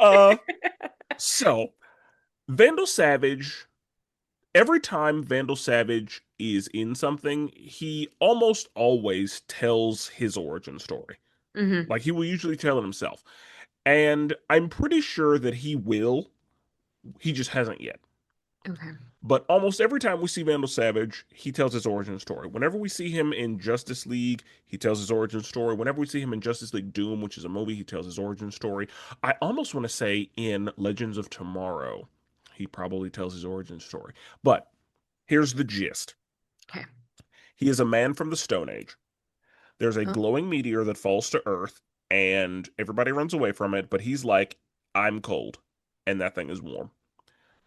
Speaker 1: uh, so Vandal Savage. Every time Vandal Savage is in something, he almost always tells his origin story.
Speaker 2: Hmm.
Speaker 1: Like he will usually tell it himself. And I'm pretty sure that he will. He just hasn't yet.
Speaker 2: Okay.
Speaker 1: But almost every time we see Vandal Savage, he tells his origin story. Whenever we see him in Justice League, he tells his origin story. Whenever we see him in Justice League Doom, which is a movie, he tells his origin story. I almost want to say in Legends of Tomorrow, he probably tells his origin story. But here's the gist.
Speaker 2: Okay.
Speaker 1: He is a man from the Stone Age. There's a
Speaker 2: Oh,
Speaker 1: glowing meteor that falls to Earth, and everybody runs away from it, but he's like, "I'm cold, and that thing is warm."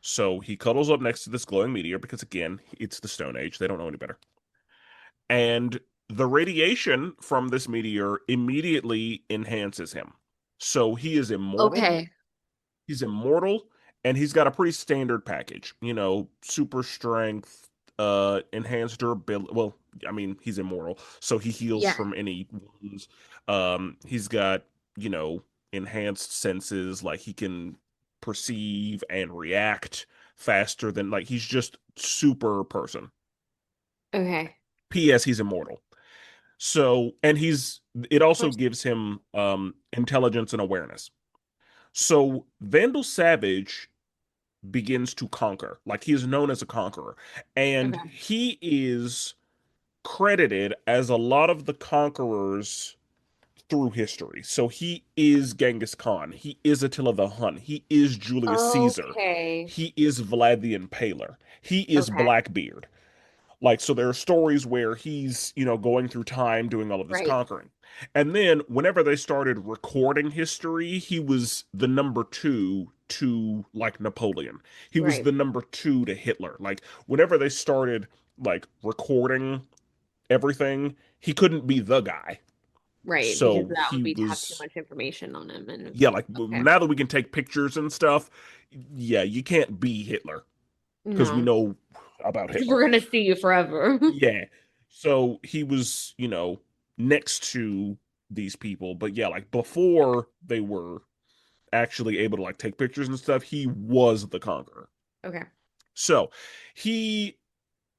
Speaker 1: So he cuddles up next to this glowing meteor because, again, it's the Stone Age. They don't know any better. And the radiation from this meteor immediately enhances him. So he is immortal.
Speaker 2: okay.
Speaker 1: He's immortal, and he's got a pretty standard package. Super strength, enhanced durability. Well, I mean, he's immortal, so he heals
Speaker 2: Yeah.
Speaker 1: from any wounds. He's got, you know, enhanced senses, like he can perceive and react faster than like he's just super person.
Speaker 2: Okay.
Speaker 1: P.S. He's immortal. So, and it
Speaker 2: Of
Speaker 1: also
Speaker 2: course.
Speaker 1: gives him intelligence and awareness. So Vandal Savage begins to conquer. Like he is known as a conqueror. And
Speaker 2: Okay.
Speaker 1: he is credited as a lot of the conquerors through history. So he is Genghis Khan. He is Attila the Hun. He is Julius Caesar.
Speaker 2: Okay.
Speaker 1: He is Vlad the Impaler. He is
Speaker 2: Okay.
Speaker 1: Blackbeard. Like, so there are stories where he's, going through time doing all of this
Speaker 2: Right.
Speaker 1: conquering. And then whenever they started recording history, he was the number two to like Napoleon. He was
Speaker 2: Right.
Speaker 1: the number two to Hitler. Like, whenever they started like recording everything, he couldn't be the guy.
Speaker 2: Right. Because
Speaker 1: So
Speaker 2: that would
Speaker 1: he
Speaker 2: be to have too
Speaker 1: was,
Speaker 2: much information on him. And
Speaker 1: yeah, like
Speaker 2: okay.
Speaker 1: now that we can take pictures and stuff, yeah, you can't be Hitler because we
Speaker 2: No.
Speaker 1: know about Hitler.
Speaker 2: We're gonna see you forever.
Speaker 1: Yeah. So he was, next to these people, but yeah, like before they were actually able to like take pictures and stuff, he was the conqueror.
Speaker 2: Okay.
Speaker 1: So he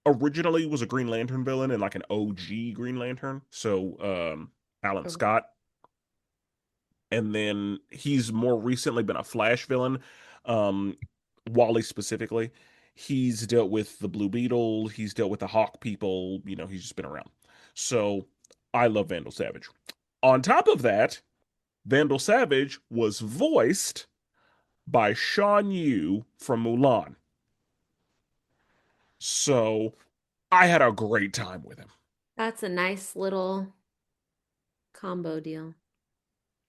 Speaker 1: originally was a Green Lantern villain and like an OG Green Lantern. So Alan
Speaker 2: Okay.
Speaker 1: Scott. And then he's more recently been a Flash villain. Um Wally specifically. He's dealt with the Blue Beetle, he's dealt with the Hawk people, he's just been around. So I love Vandal Savage. On top of that, Vandal Savage was voiced by Sean Yu from Mulan. So I had a great time with him.
Speaker 2: That's a nice little combo deal.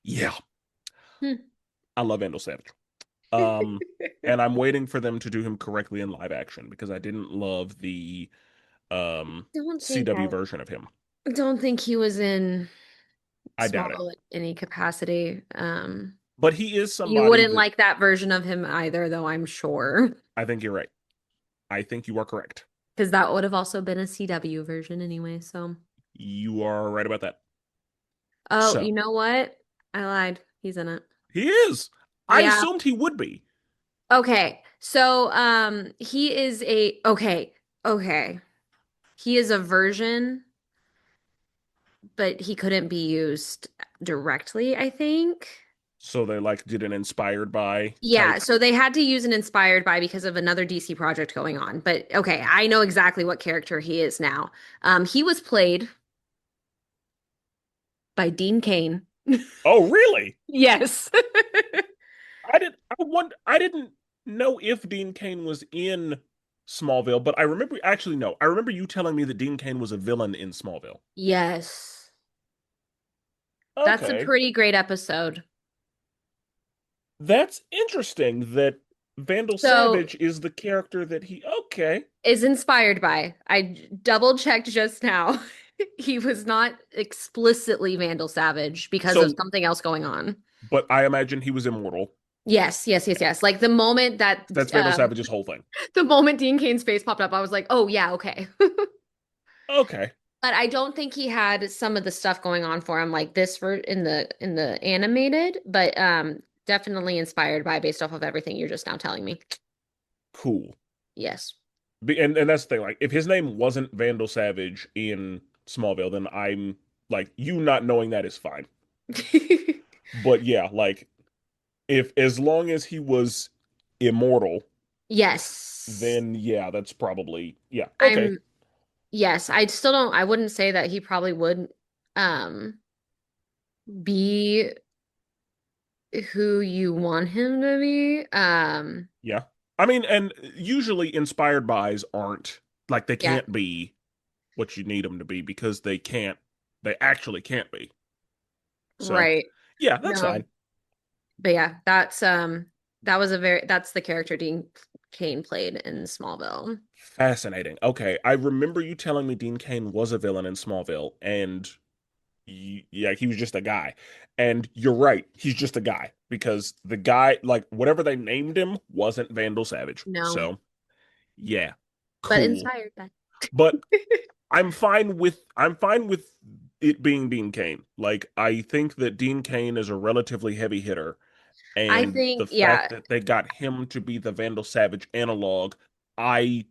Speaker 1: Yeah,
Speaker 2: Hmm.
Speaker 1: I love Vandal Savage. Um, and I'm waiting for them to do him correctly in live action because I didn't love the
Speaker 2: Don't think
Speaker 1: CW version of him.
Speaker 2: don't think he was in
Speaker 1: I doubt it.
Speaker 2: Smallville in any capacity.
Speaker 1: But he is
Speaker 2: You
Speaker 1: somebody
Speaker 2: wouldn't
Speaker 1: that
Speaker 2: like that version of him either, though, I'm sure.
Speaker 1: I think you're right. I think you are correct.
Speaker 2: Because that would have also been a CW version anyway, so.
Speaker 1: You are right about that.
Speaker 2: Oh,
Speaker 1: So
Speaker 2: you know what? I lied. He's in it.
Speaker 1: he is. I
Speaker 2: Yeah.
Speaker 1: assumed he would be.
Speaker 2: Okay. So, he is okay. He is a version, but he couldn't be used directly, I think.
Speaker 1: So they like did an inspired by
Speaker 2: Yeah,
Speaker 1: type.
Speaker 2: so they had to use an inspired by because of another DC project going on. But okay, I know exactly what character he is now. He was played by Dean Cain.
Speaker 1: Oh, really?
Speaker 2: Yes.
Speaker 1: I didn't know if Dean Cain was in Smallville, but I remember actually no. I remember you telling me that Dean Cain was a villain in Smallville.
Speaker 2: Yes. That's a
Speaker 1: Okay.
Speaker 2: pretty great episode.
Speaker 1: That's interesting that Vandal
Speaker 2: So,
Speaker 1: Savage is the character that he okay.
Speaker 2: is inspired by. I double checked just now. He was not explicitly Vandal Savage because of
Speaker 1: So
Speaker 2: something else going on.
Speaker 1: but I imagine he was immortal.
Speaker 2: Yes. Like the moment that
Speaker 1: That's Vandal Savage's whole thing.
Speaker 2: the moment Dean Cain's face popped up, I was like, "Oh yeah, okay."
Speaker 1: Okay.
Speaker 2: But I don't think he had some of the stuff going on for him like this for in the animated, but definitely inspired by based off of everything you're just now telling me.
Speaker 1: Cool.
Speaker 2: Yes.
Speaker 1: And that's the thing. Like, if his name wasn't Vandal Savage in Smallville, then I'm like, you not knowing that is fine. But yeah, like, if as long as he was immortal,
Speaker 2: Yes.
Speaker 1: then yeah, that's probably yeah. Okay,
Speaker 2: I'm yes, I still don't I wouldn't say that he probably would um be who you want him to be.
Speaker 1: yeah. I mean, and usually inspired bys aren't like they
Speaker 2: Yeah,
Speaker 1: can't be what you need them to be because they can't. They actually can't be. So
Speaker 2: right.
Speaker 1: yeah, that's
Speaker 2: No.
Speaker 1: fine.
Speaker 2: But yeah, that was a very that's the character Dean Cain played in Smallville.
Speaker 1: Fascinating. Okay, I remember you telling me Dean Cain was a villain in Smallville, and yeah, he was just a guy. And you're right, he's just a guy because the guy, like whatever they named him, wasn't Vandal Savage.
Speaker 2: No,
Speaker 1: So yeah,
Speaker 2: but
Speaker 1: cool.
Speaker 2: inspired by.
Speaker 1: But I'm fine with it being Dean Cain. Like I think that Dean Cain is a relatively heavy hitter,
Speaker 2: I
Speaker 1: and the
Speaker 2: think,
Speaker 1: fact
Speaker 2: yeah,
Speaker 1: that they got him to be the Vandal Savage analog, I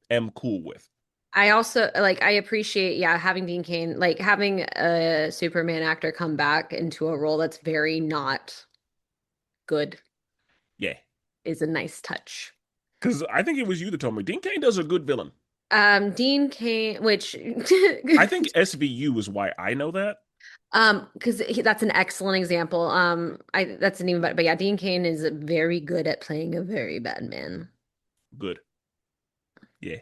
Speaker 1: am cool with.
Speaker 2: I also like I appreciate, yeah, having Dean Cain, like having a Superman actor come back into a role that's very not good
Speaker 1: Yeah.
Speaker 2: is a nice touch.
Speaker 1: Because I think it was you that told me Dean Cain does a good villain.
Speaker 2: Dean Cain, which
Speaker 1: I think SVU is why I know that.
Speaker 2: because that's an excellent example. I that's an even better, but yeah, Dean Cain is very good at playing a very bad man.
Speaker 1: Good. Yeah.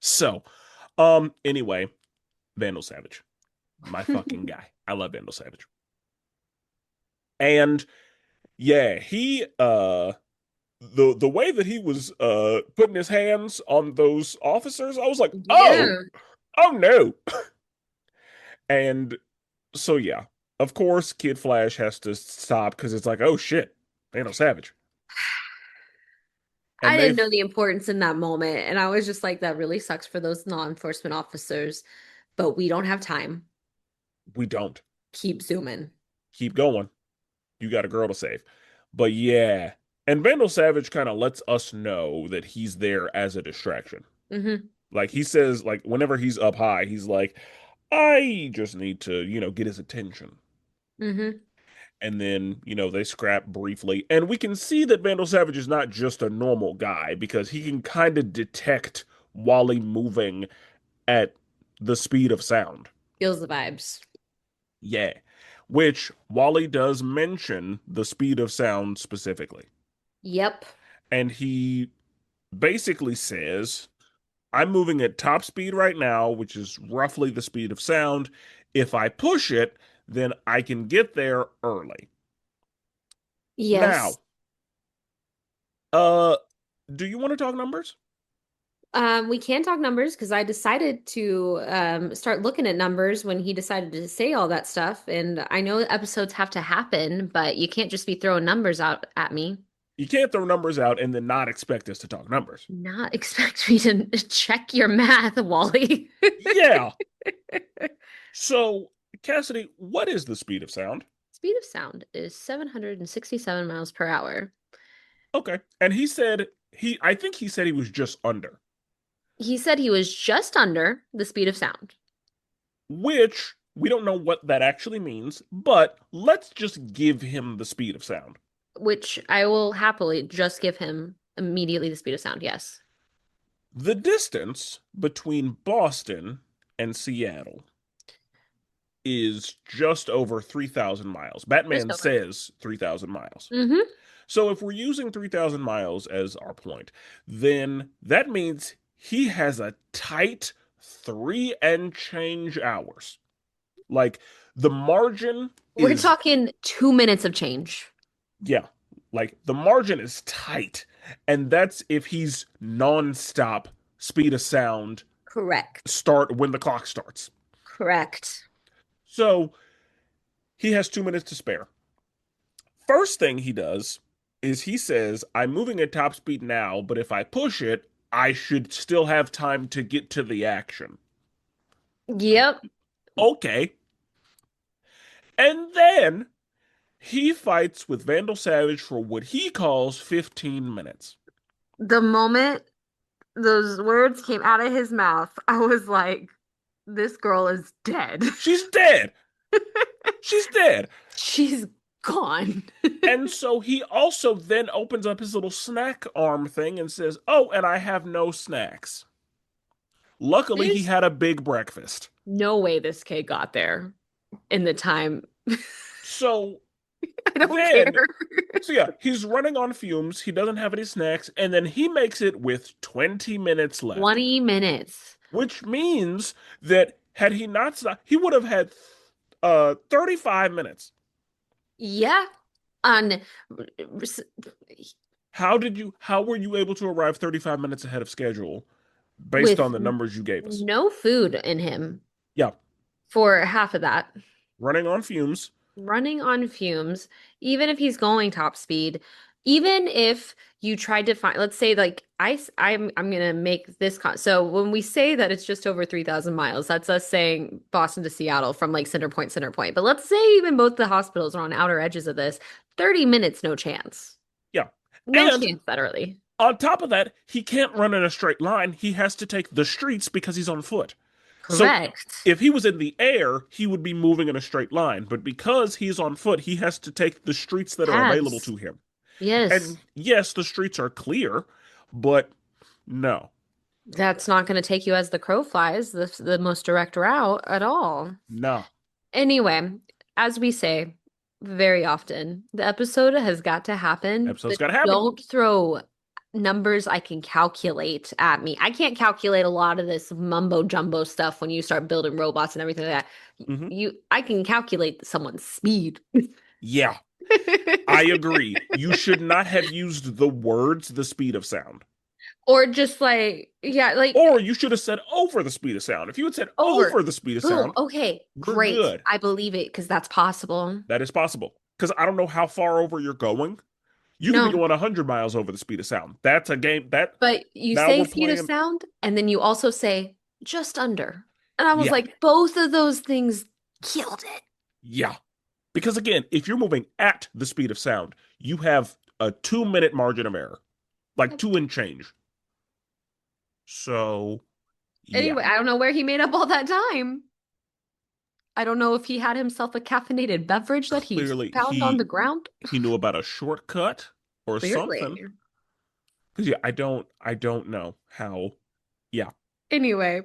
Speaker 1: So, anyway, Vandal Savage. My fucking guy. I love Vandal Savage. And yeah, he the way that he was putting his hands on those officers, I was like,
Speaker 2: Yeah.
Speaker 1: oh no. And so yeah, of course, Kid Flash has to stop because it's like, oh shit, Vandal Savage.
Speaker 2: I
Speaker 1: And
Speaker 2: didn't
Speaker 1: they've
Speaker 2: know the importance in that moment. And I was just like, that really sucks for those law enforcement officers, but we don't have time.
Speaker 1: we don't
Speaker 2: Keep zooming.
Speaker 1: keep going. You got a girl to save. But yeah. And Vandal Savage kind of lets us know that he's there as a distraction.
Speaker 2: Hmm.
Speaker 1: Like he says, like whenever he's up high, he's like, I just need to, get his attention.
Speaker 2: Hmm.
Speaker 1: And then, they scrap briefly. And we can see that Vandal Savage is not just a normal guy because he can kind of detect Wally moving at the speed of sound.
Speaker 2: Feels the vibes.
Speaker 1: Yeah. Which Wally does mention the speed of sound specifically.
Speaker 2: Yep.
Speaker 1: And he basically says, I'm moving at top speed right now, which is roughly the speed of sound. If I push it, then I can get there early.
Speaker 2: Yes.
Speaker 1: Now, uh, do you want to talk numbers?
Speaker 2: We can talk numbers because I decided to start looking at numbers when he decided to say all that stuff. And I know episodes have to happen, but you can't just be throwing numbers out at me.
Speaker 1: You can't throw numbers out and then not expect us to talk numbers.
Speaker 2: Not expect me to check your math, Wally.
Speaker 1: Yeah. So, Cassidy, what is the speed of sound?
Speaker 2: Speed of sound is 767 miles per hour.
Speaker 1: Okay. And he said I think he said he was just under,
Speaker 2: He said he was just under the speed of sound,
Speaker 1: which we don't know what that actually means, but let's just give him the speed of sound.
Speaker 2: which I will happily just give him immediately the speed of sound. Yes.
Speaker 1: The distance between Boston and Seattle is just over 3,000 miles.
Speaker 2: Just
Speaker 1: Batman
Speaker 2: over.
Speaker 1: says 3,000 miles.
Speaker 2: Mm-hmm.
Speaker 1: So if we're using 3,000 miles as our point, then that means he has a tight 3 and change hours. Like the margin
Speaker 2: We're
Speaker 1: is,
Speaker 2: talking 2 minutes of change.
Speaker 1: yeah, like the margin is tight. And that's if he's nonstop speed of sound
Speaker 2: Correct.
Speaker 1: start when the clock starts.
Speaker 2: Correct.
Speaker 1: So he has 2 minutes to spare. First thing he does is he says, I'm moving at top speed now, but if I push it, I should still have time to get to the action.
Speaker 2: Yep.
Speaker 1: Okay. And then he fights with Vandal Savage for what he calls 15 minutes.
Speaker 2: The moment those words came out of his mouth, I was like, this girl is dead.
Speaker 1: She's dead. She's dead.
Speaker 2: She's gone.
Speaker 1: And so he also then opens up his little snack arm thing and says, oh, and I have no snacks. Luckily, he
Speaker 2: There's
Speaker 1: had a big breakfast.
Speaker 2: no way this kid got there in the time.
Speaker 1: So
Speaker 2: I don't
Speaker 1: then,
Speaker 2: care.
Speaker 1: so yeah, he's running on fumes. He doesn't have any snacks. And then he makes it with 20 minutes left,
Speaker 2: 20 minutes.
Speaker 1: which means that had he not stopped, he would have had 35 minutes.
Speaker 2: Yeah. On
Speaker 1: How were you able to arrive 35 minutes ahead of schedule based
Speaker 2: with
Speaker 1: on the numbers you gave us?
Speaker 2: no food in him
Speaker 1: Yeah,
Speaker 2: for half of that.
Speaker 1: running on fumes.
Speaker 2: Running on fumes, even if he's going top speed, even if you tried to find, let's say like I'm gonna make this so when we say that it's just over 3,000 miles, that's us saying Boston to Seattle from like center point, center point. But let's say even both the hospitals are on outer edges of this, 30 minutes, no chance.
Speaker 1: Yeah.
Speaker 2: No
Speaker 1: And
Speaker 2: chance that early.
Speaker 1: on top of that, he can't run in a straight line. He has to take the streets because he's on foot. So
Speaker 2: Correct.
Speaker 1: if he was in the air, he would be moving in a straight line. But because he's on foot, he has to take the streets that are available
Speaker 2: Paths.
Speaker 1: to him.
Speaker 2: Yes.
Speaker 1: And yes, the streets are clear, but no,
Speaker 2: That's not going to take you as the crow flies, the most direct route at all.
Speaker 1: no.
Speaker 2: Anyway, as we say very often, the episode has got to happen,
Speaker 1: Episode's
Speaker 2: but
Speaker 1: got to happen.
Speaker 2: don't throw numbers I can calculate at me. I can't calculate a lot of this mumbo jumbo stuff when you start building robots and everything like that.
Speaker 1: Hmm.
Speaker 2: I can calculate someone's speed.
Speaker 1: Yeah, I agree. You should not have used the words the speed of sound.
Speaker 2: Or just like, yeah, like
Speaker 1: Or you should have said over the speed of sound. If you had said
Speaker 2: over.
Speaker 1: over the speed of
Speaker 2: Boom.
Speaker 1: sound,
Speaker 2: Okay,
Speaker 1: we're
Speaker 2: great.
Speaker 1: good.
Speaker 2: I believe it because that's possible.
Speaker 1: That is possible. Because I don't know how far over you're going. You could be
Speaker 2: No,
Speaker 1: going 100 miles over the speed of sound. That's a game that
Speaker 2: but you
Speaker 1: now
Speaker 2: say
Speaker 1: we're
Speaker 2: speed of
Speaker 1: playing.
Speaker 2: sound, and then you also say just under. And I was
Speaker 1: Yeah,
Speaker 2: like, both of those things killed it.
Speaker 1: yeah. Because again, if you're moving at the speed of sound, you have a 2 minute margin of error, like two and change. So, yeah,
Speaker 2: Anyway, I don't know where he made up all that time. I don't know if he had himself a caffeinated beverage that he
Speaker 1: clearly
Speaker 2: found on the ground.
Speaker 1: he knew about a shortcut or something.
Speaker 2: Clearly.
Speaker 1: Because yeah, I don't know how. Yeah,
Speaker 2: Anyway,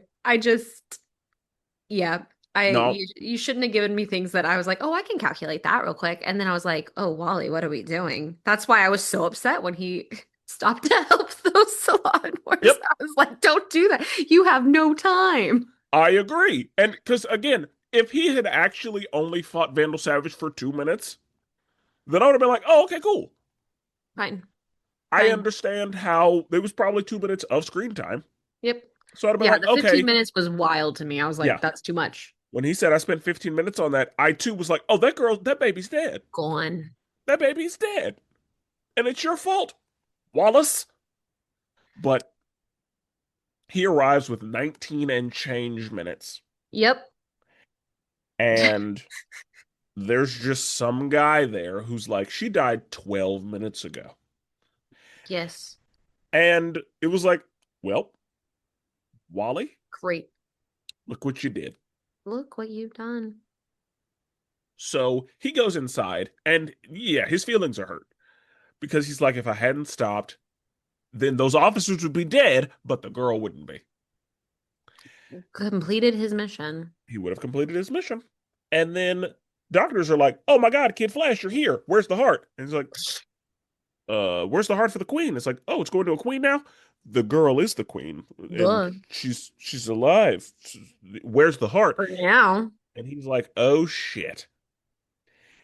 Speaker 2: yeah,
Speaker 1: no,
Speaker 2: you shouldn't have given me things that I was like, oh, I can calculate that real quick. And then I was like, oh, Wally, what are we doing? That's why I was so upset when he stopped to help those salon wars.
Speaker 1: yep,
Speaker 2: I was like, don't do that. You have no time.
Speaker 1: I agree. And because again, if he had actually only fought Vandal Savage for 2 minutes, then I would have been like, oh, okay, cool.
Speaker 2: Fine.
Speaker 1: I
Speaker 2: Fine.
Speaker 1: understand how there was probably 2 minutes of screen time.
Speaker 2: Yep.
Speaker 1: So I'd have been
Speaker 2: Yeah,
Speaker 1: like,
Speaker 2: the 15
Speaker 1: okay,
Speaker 2: minutes was wild to me. I was
Speaker 1: yeah.
Speaker 2: like, that's too much.
Speaker 1: When he said I spent 15 minutes on that, I too was like, oh, that baby's dead.
Speaker 2: Gone.
Speaker 1: That baby's dead. And it's your fault, Wallace. But he arrives with 19 and change minutes.
Speaker 2: Yep.
Speaker 1: And there's just some guy there who's like, she died 12 minutes ago.
Speaker 2: Yes.
Speaker 1: And it was like, well, Wally,
Speaker 2: Great.
Speaker 1: look what you did.
Speaker 2: Look what you've done.
Speaker 1: So he goes inside, and yeah, his feelings are hurt because he's like, if I hadn't stopped, then those officers would be dead, but the girl wouldn't be.
Speaker 2: Completed his mission.
Speaker 1: He would have completed his mission. And then doctors are like, oh my God, Kid Flash, you're here. Where's the heart? And he's like, where's the heart for the queen? It's like, oh, it's going to a queen now? The girl is the queen, and
Speaker 2: Duh.
Speaker 1: she's alive. Where's the heart?
Speaker 2: For now.
Speaker 1: And he's like, oh shit.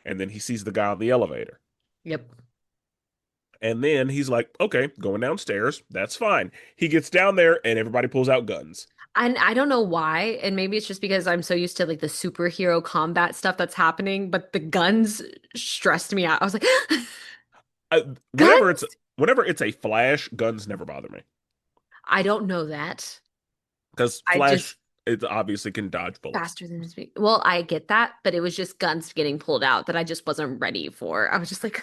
Speaker 1: And then he sees the guy on the elevator.
Speaker 2: Yep.
Speaker 1: And then he's like, okay, going downstairs. That's fine. He gets down there and everybody pulls out guns.
Speaker 2: And I don't know why, and maybe it's just because I'm so used to like the superhero combat stuff that's happening, but the guns stressed me out. I was like,
Speaker 1: I, whenever it's
Speaker 2: guns?
Speaker 1: whenever it's a Flash, guns never bother me
Speaker 2: I don't know that.
Speaker 1: because
Speaker 2: I just
Speaker 1: Flash it obviously can dodge bullets.
Speaker 2: faster than his speed. Well, I get that, but it was just guns getting pulled out that I just wasn't ready for. I was just like,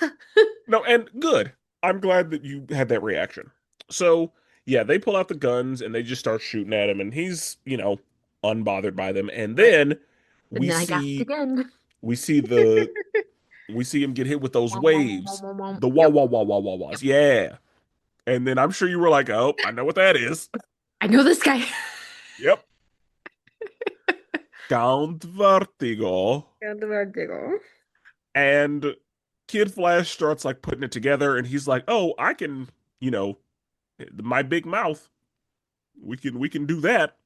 Speaker 1: No, and good. I'm glad that you had that reaction. So yeah, they pull out the guns and they just start shooting at him, and he's unbothered by them. And
Speaker 2: right.
Speaker 1: then
Speaker 2: And
Speaker 1: we
Speaker 2: then I gasped
Speaker 1: see
Speaker 2: again.
Speaker 1: we see the we see him get hit with those
Speaker 2: Wom, wom, wom,
Speaker 1: waves,
Speaker 2: wom, wom.
Speaker 1: the wah
Speaker 2: Yep.
Speaker 1: wah wah wah wah wahs.
Speaker 2: Yep.
Speaker 1: Yeah. And then I'm sure you were like, oh, I know what that is.
Speaker 2: I know this guy.
Speaker 1: Yep. Count Vertigo.
Speaker 2: Yeah, the word giggle.
Speaker 1: And Kid Flash starts like putting it together and he's like, oh, I can, you know, my big mouth. We can do that.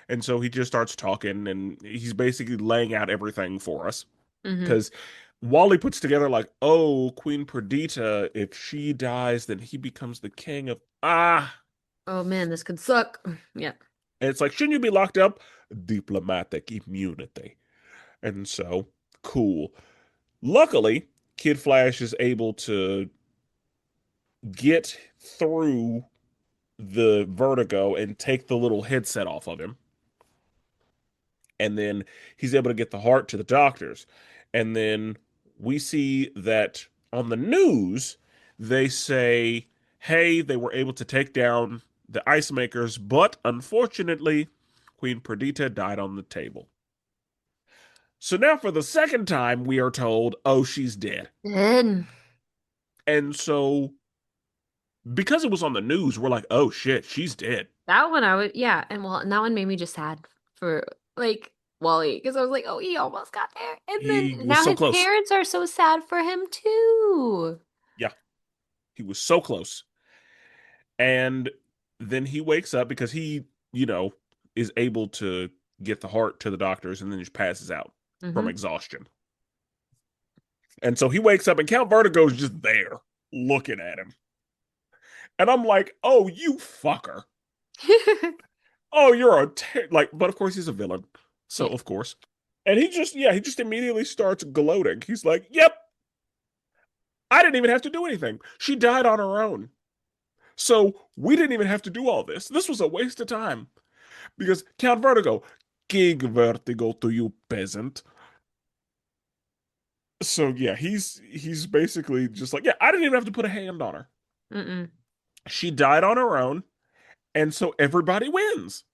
Speaker 1: And so he just starts talking and he's basically laying out everything for us.
Speaker 2: Hmm.
Speaker 1: Because Wally puts together like, oh, Queen Perdita, if she dies, then he becomes the king of
Speaker 2: Oh man, this could suck. Yeah.
Speaker 1: And it's like, shouldn't you be locked up? Diplomatic immunity. And so, cool. Luckily, Kid Flash is able to get through the vertigo and take the little headset off of him. And then he's able to get the heart to the doctors. And then we see that on the news, they say, hey, they were able to take down the ice makers, but unfortunately, Queen Perdita died on the table. So now for the second time, we are told, oh, she's dead.
Speaker 2: Then
Speaker 1: And so because it was on the news, we're like, oh shit, she's dead.
Speaker 2: that one I would, yeah, and well, and that one made me just sad for like Wally because I was like, oh, he almost got there, and
Speaker 1: He
Speaker 2: then
Speaker 1: was
Speaker 2: now
Speaker 1: so
Speaker 2: his
Speaker 1: close.
Speaker 2: parents are so sad for him too.
Speaker 1: Yeah, he was so close. And then he wakes up because he, is able to get the heart to the doctors and then just passes out from
Speaker 2: Hmm.
Speaker 1: exhaustion. And so he wakes up and Count Vertigo's just there looking at him. And I'm like, oh, you fucker. Oh, you're like, but of course he's a villain. So
Speaker 2: Yeah.
Speaker 1: of course. And he just immediately starts gloating. He's like, yep, I didn't even have to do anything. She died on her own. So we didn't even have to do all this. This was a waste of time. Because Count Vertigo, King Vertigo to you, peasant. So yeah, he's basically just like, yeah, I didn't even have to put a hand on her.
Speaker 2: Mm-mm.
Speaker 1: She died on her own, and so everybody wins.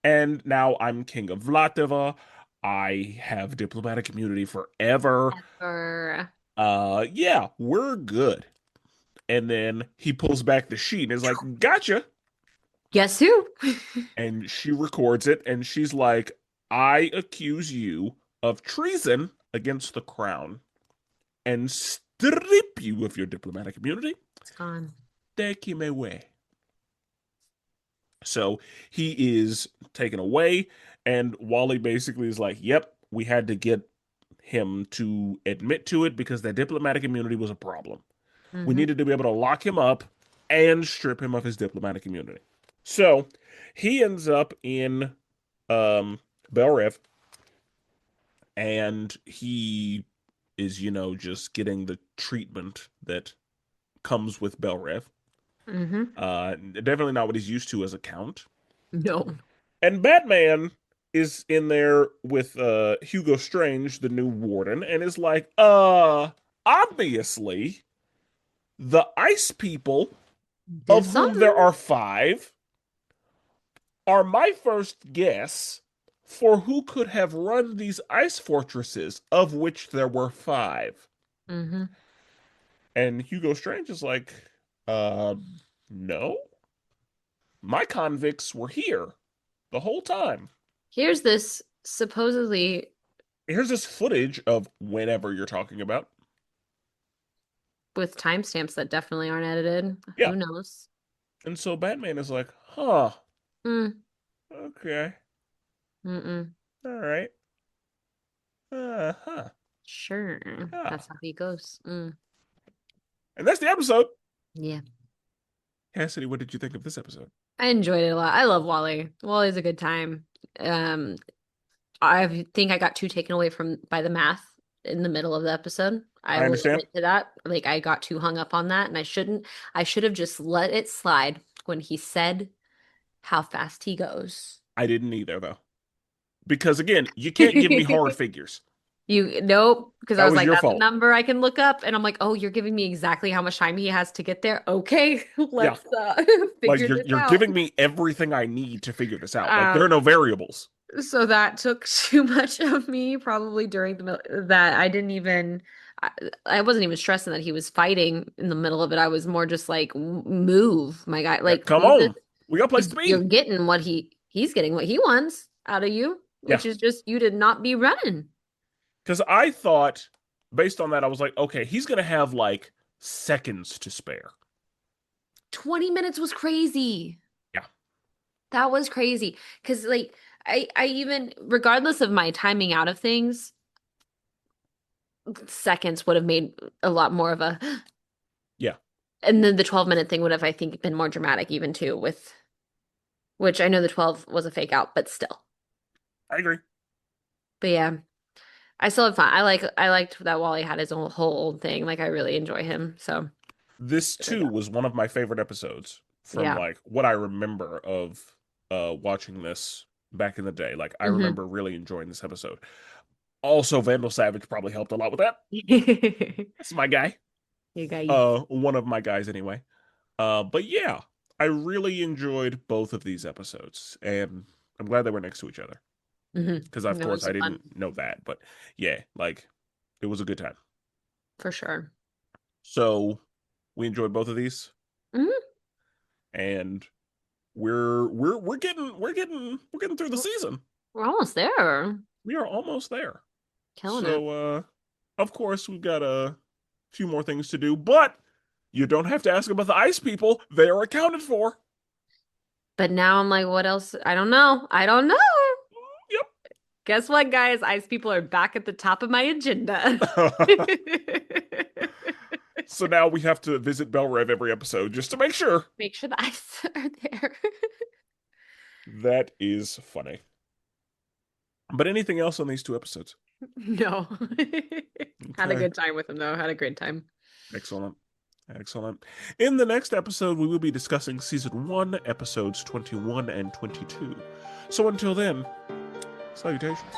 Speaker 1: And now I'm king of Vlatava. I have diplomatic immunity forever.
Speaker 2: Ever.
Speaker 1: Yeah, we're good. And then he pulls back the sheet and is like, gotcha.
Speaker 2: Guess who?
Speaker 1: And she records it and she's like, I accuse you of treason against the crown and strip you of your diplomatic immunity.
Speaker 2: It's gone.
Speaker 1: Take him away. So he is taken away, and Wally basically is like, yep, we had to get him to admit to it because that diplomatic immunity was a problem. We
Speaker 2: Hmm.
Speaker 1: needed to be able to lock him up and strip him of his diplomatic immunity. So he ends up in um Bel Rev, and he is, just getting the treatment that comes with Bel Rev.
Speaker 2: Mm-hmm.
Speaker 1: Definitely not what he's used to as a count.
Speaker 2: No.
Speaker 1: And Batman is in there with Hugo Strange, the new warden, and is like, obviously, the ice people,
Speaker 2: Did
Speaker 1: of whom there
Speaker 2: something.
Speaker 1: are five, are my first guess for who could have run these ice fortresses, of which there were five.
Speaker 2: Mm-hmm.
Speaker 1: And Hugo Strange is like, uh, no. My convicts were here the whole time.
Speaker 2: Here's this supposedly
Speaker 1: Here's this footage of whenever you're talking about.
Speaker 2: with timestamps that definitely aren't edited.
Speaker 1: Yeah.
Speaker 2: Who knows?
Speaker 1: And so Batman is like, huh,
Speaker 2: Mm.
Speaker 1: okay,
Speaker 2: Mm-mm.
Speaker 1: all right, huh,
Speaker 2: Sure.
Speaker 1: yeah.
Speaker 2: That's how he goes. Mm.
Speaker 1: And that's the episode.
Speaker 2: Yeah.
Speaker 1: Cassidy, what did you think of this episode?
Speaker 2: I enjoyed it a lot. I love Wally. Wally's a good time. Um, I think I got too taken away from by the math in the middle of the episode. I
Speaker 1: I
Speaker 2: will
Speaker 1: understand.
Speaker 2: admit to that. Like I got too hung up on that and I shouldn't. I should have just let it slide when he said how fast he goes.
Speaker 1: I didn't either, though. Because again, you can't give me hard figures.
Speaker 2: You nope, because I
Speaker 1: That
Speaker 2: was
Speaker 1: was
Speaker 2: like,
Speaker 1: your
Speaker 2: that's a
Speaker 1: fault.
Speaker 2: number I can look up, and I'm like, oh, you're giving me exactly how much time he has to get there. Okay,
Speaker 1: Yeah.
Speaker 2: let's
Speaker 1: Like
Speaker 2: figure this
Speaker 1: you're
Speaker 2: out.
Speaker 1: giving me everything I need to figure this out. Like there are
Speaker 2: Um,
Speaker 1: no variables.
Speaker 2: so that took too much of me probably during that I didn't even I, I wasn't even stressing that he was fighting in the middle of it. I was more just like, Move, my guy,
Speaker 1: Yeah,
Speaker 2: like
Speaker 1: come
Speaker 2: leave this
Speaker 1: on. We got a place
Speaker 2: because
Speaker 1: to
Speaker 2: you're
Speaker 1: be.
Speaker 2: getting what he's getting what he wants out of you,
Speaker 1: Yeah.
Speaker 2: which is just you to not be running.
Speaker 1: Because I thought, based on that, I was like, okay, he's gonna have like seconds to spare.
Speaker 2: 20 minutes was crazy.
Speaker 1: Yeah.
Speaker 2: That was crazy. Because like I even regardless of my timing out of things, seconds would have made a lot more of a
Speaker 1: Yeah.
Speaker 2: and then the 12-minute thing would have, I think, been more dramatic even too, with which I know the 12 was a fake out, but still.
Speaker 1: I agree.
Speaker 2: But yeah, I still had fun. I liked that Wally had his own whole old thing. Like I really enjoy him. So
Speaker 1: This
Speaker 2: there we
Speaker 1: too
Speaker 2: go.
Speaker 1: was one of my favorite episodes from
Speaker 2: Yeah.
Speaker 1: like what I remember of watching this back in the day. Like I
Speaker 2: Hmm.
Speaker 1: remember really enjoying this episode. Also, Vandal Savage probably helped a lot with that. That's my guy.
Speaker 2: You guys.
Speaker 1: One of my guys anyway. But yeah, I really enjoyed both of these episodes, and I'm glad they were next to each other.
Speaker 2: Hmm.
Speaker 1: Because of
Speaker 2: That
Speaker 1: course
Speaker 2: was
Speaker 1: I
Speaker 2: fun
Speaker 1: didn't know that, but yeah, like it was a good time.
Speaker 2: for sure.
Speaker 1: So we enjoyed both of these,
Speaker 2: Hmm.
Speaker 1: and we're getting through the season.
Speaker 2: We're almost there.
Speaker 1: We are almost there.
Speaker 2: Killing it.
Speaker 1: So of course we've got a few more things to do, but you don't have to ask about the ice people. They are accounted for.
Speaker 2: But now I'm like, what else? I don't know. I don't know. Guess what, guys? Ice people are back at the top of my agenda.
Speaker 1: Yep. So now we have to visit Bel Rev every episode just to make sure.
Speaker 2: Make sure the ice are there.
Speaker 1: That is funny. But anything else on these two episodes?
Speaker 2: No. Had a
Speaker 1: Okay.
Speaker 2: good time with him though. Had a great time.
Speaker 1: Excellent. Excellent. In the next episode, we will be discussing season 1, episodes 21 and 22. So until then, salutations.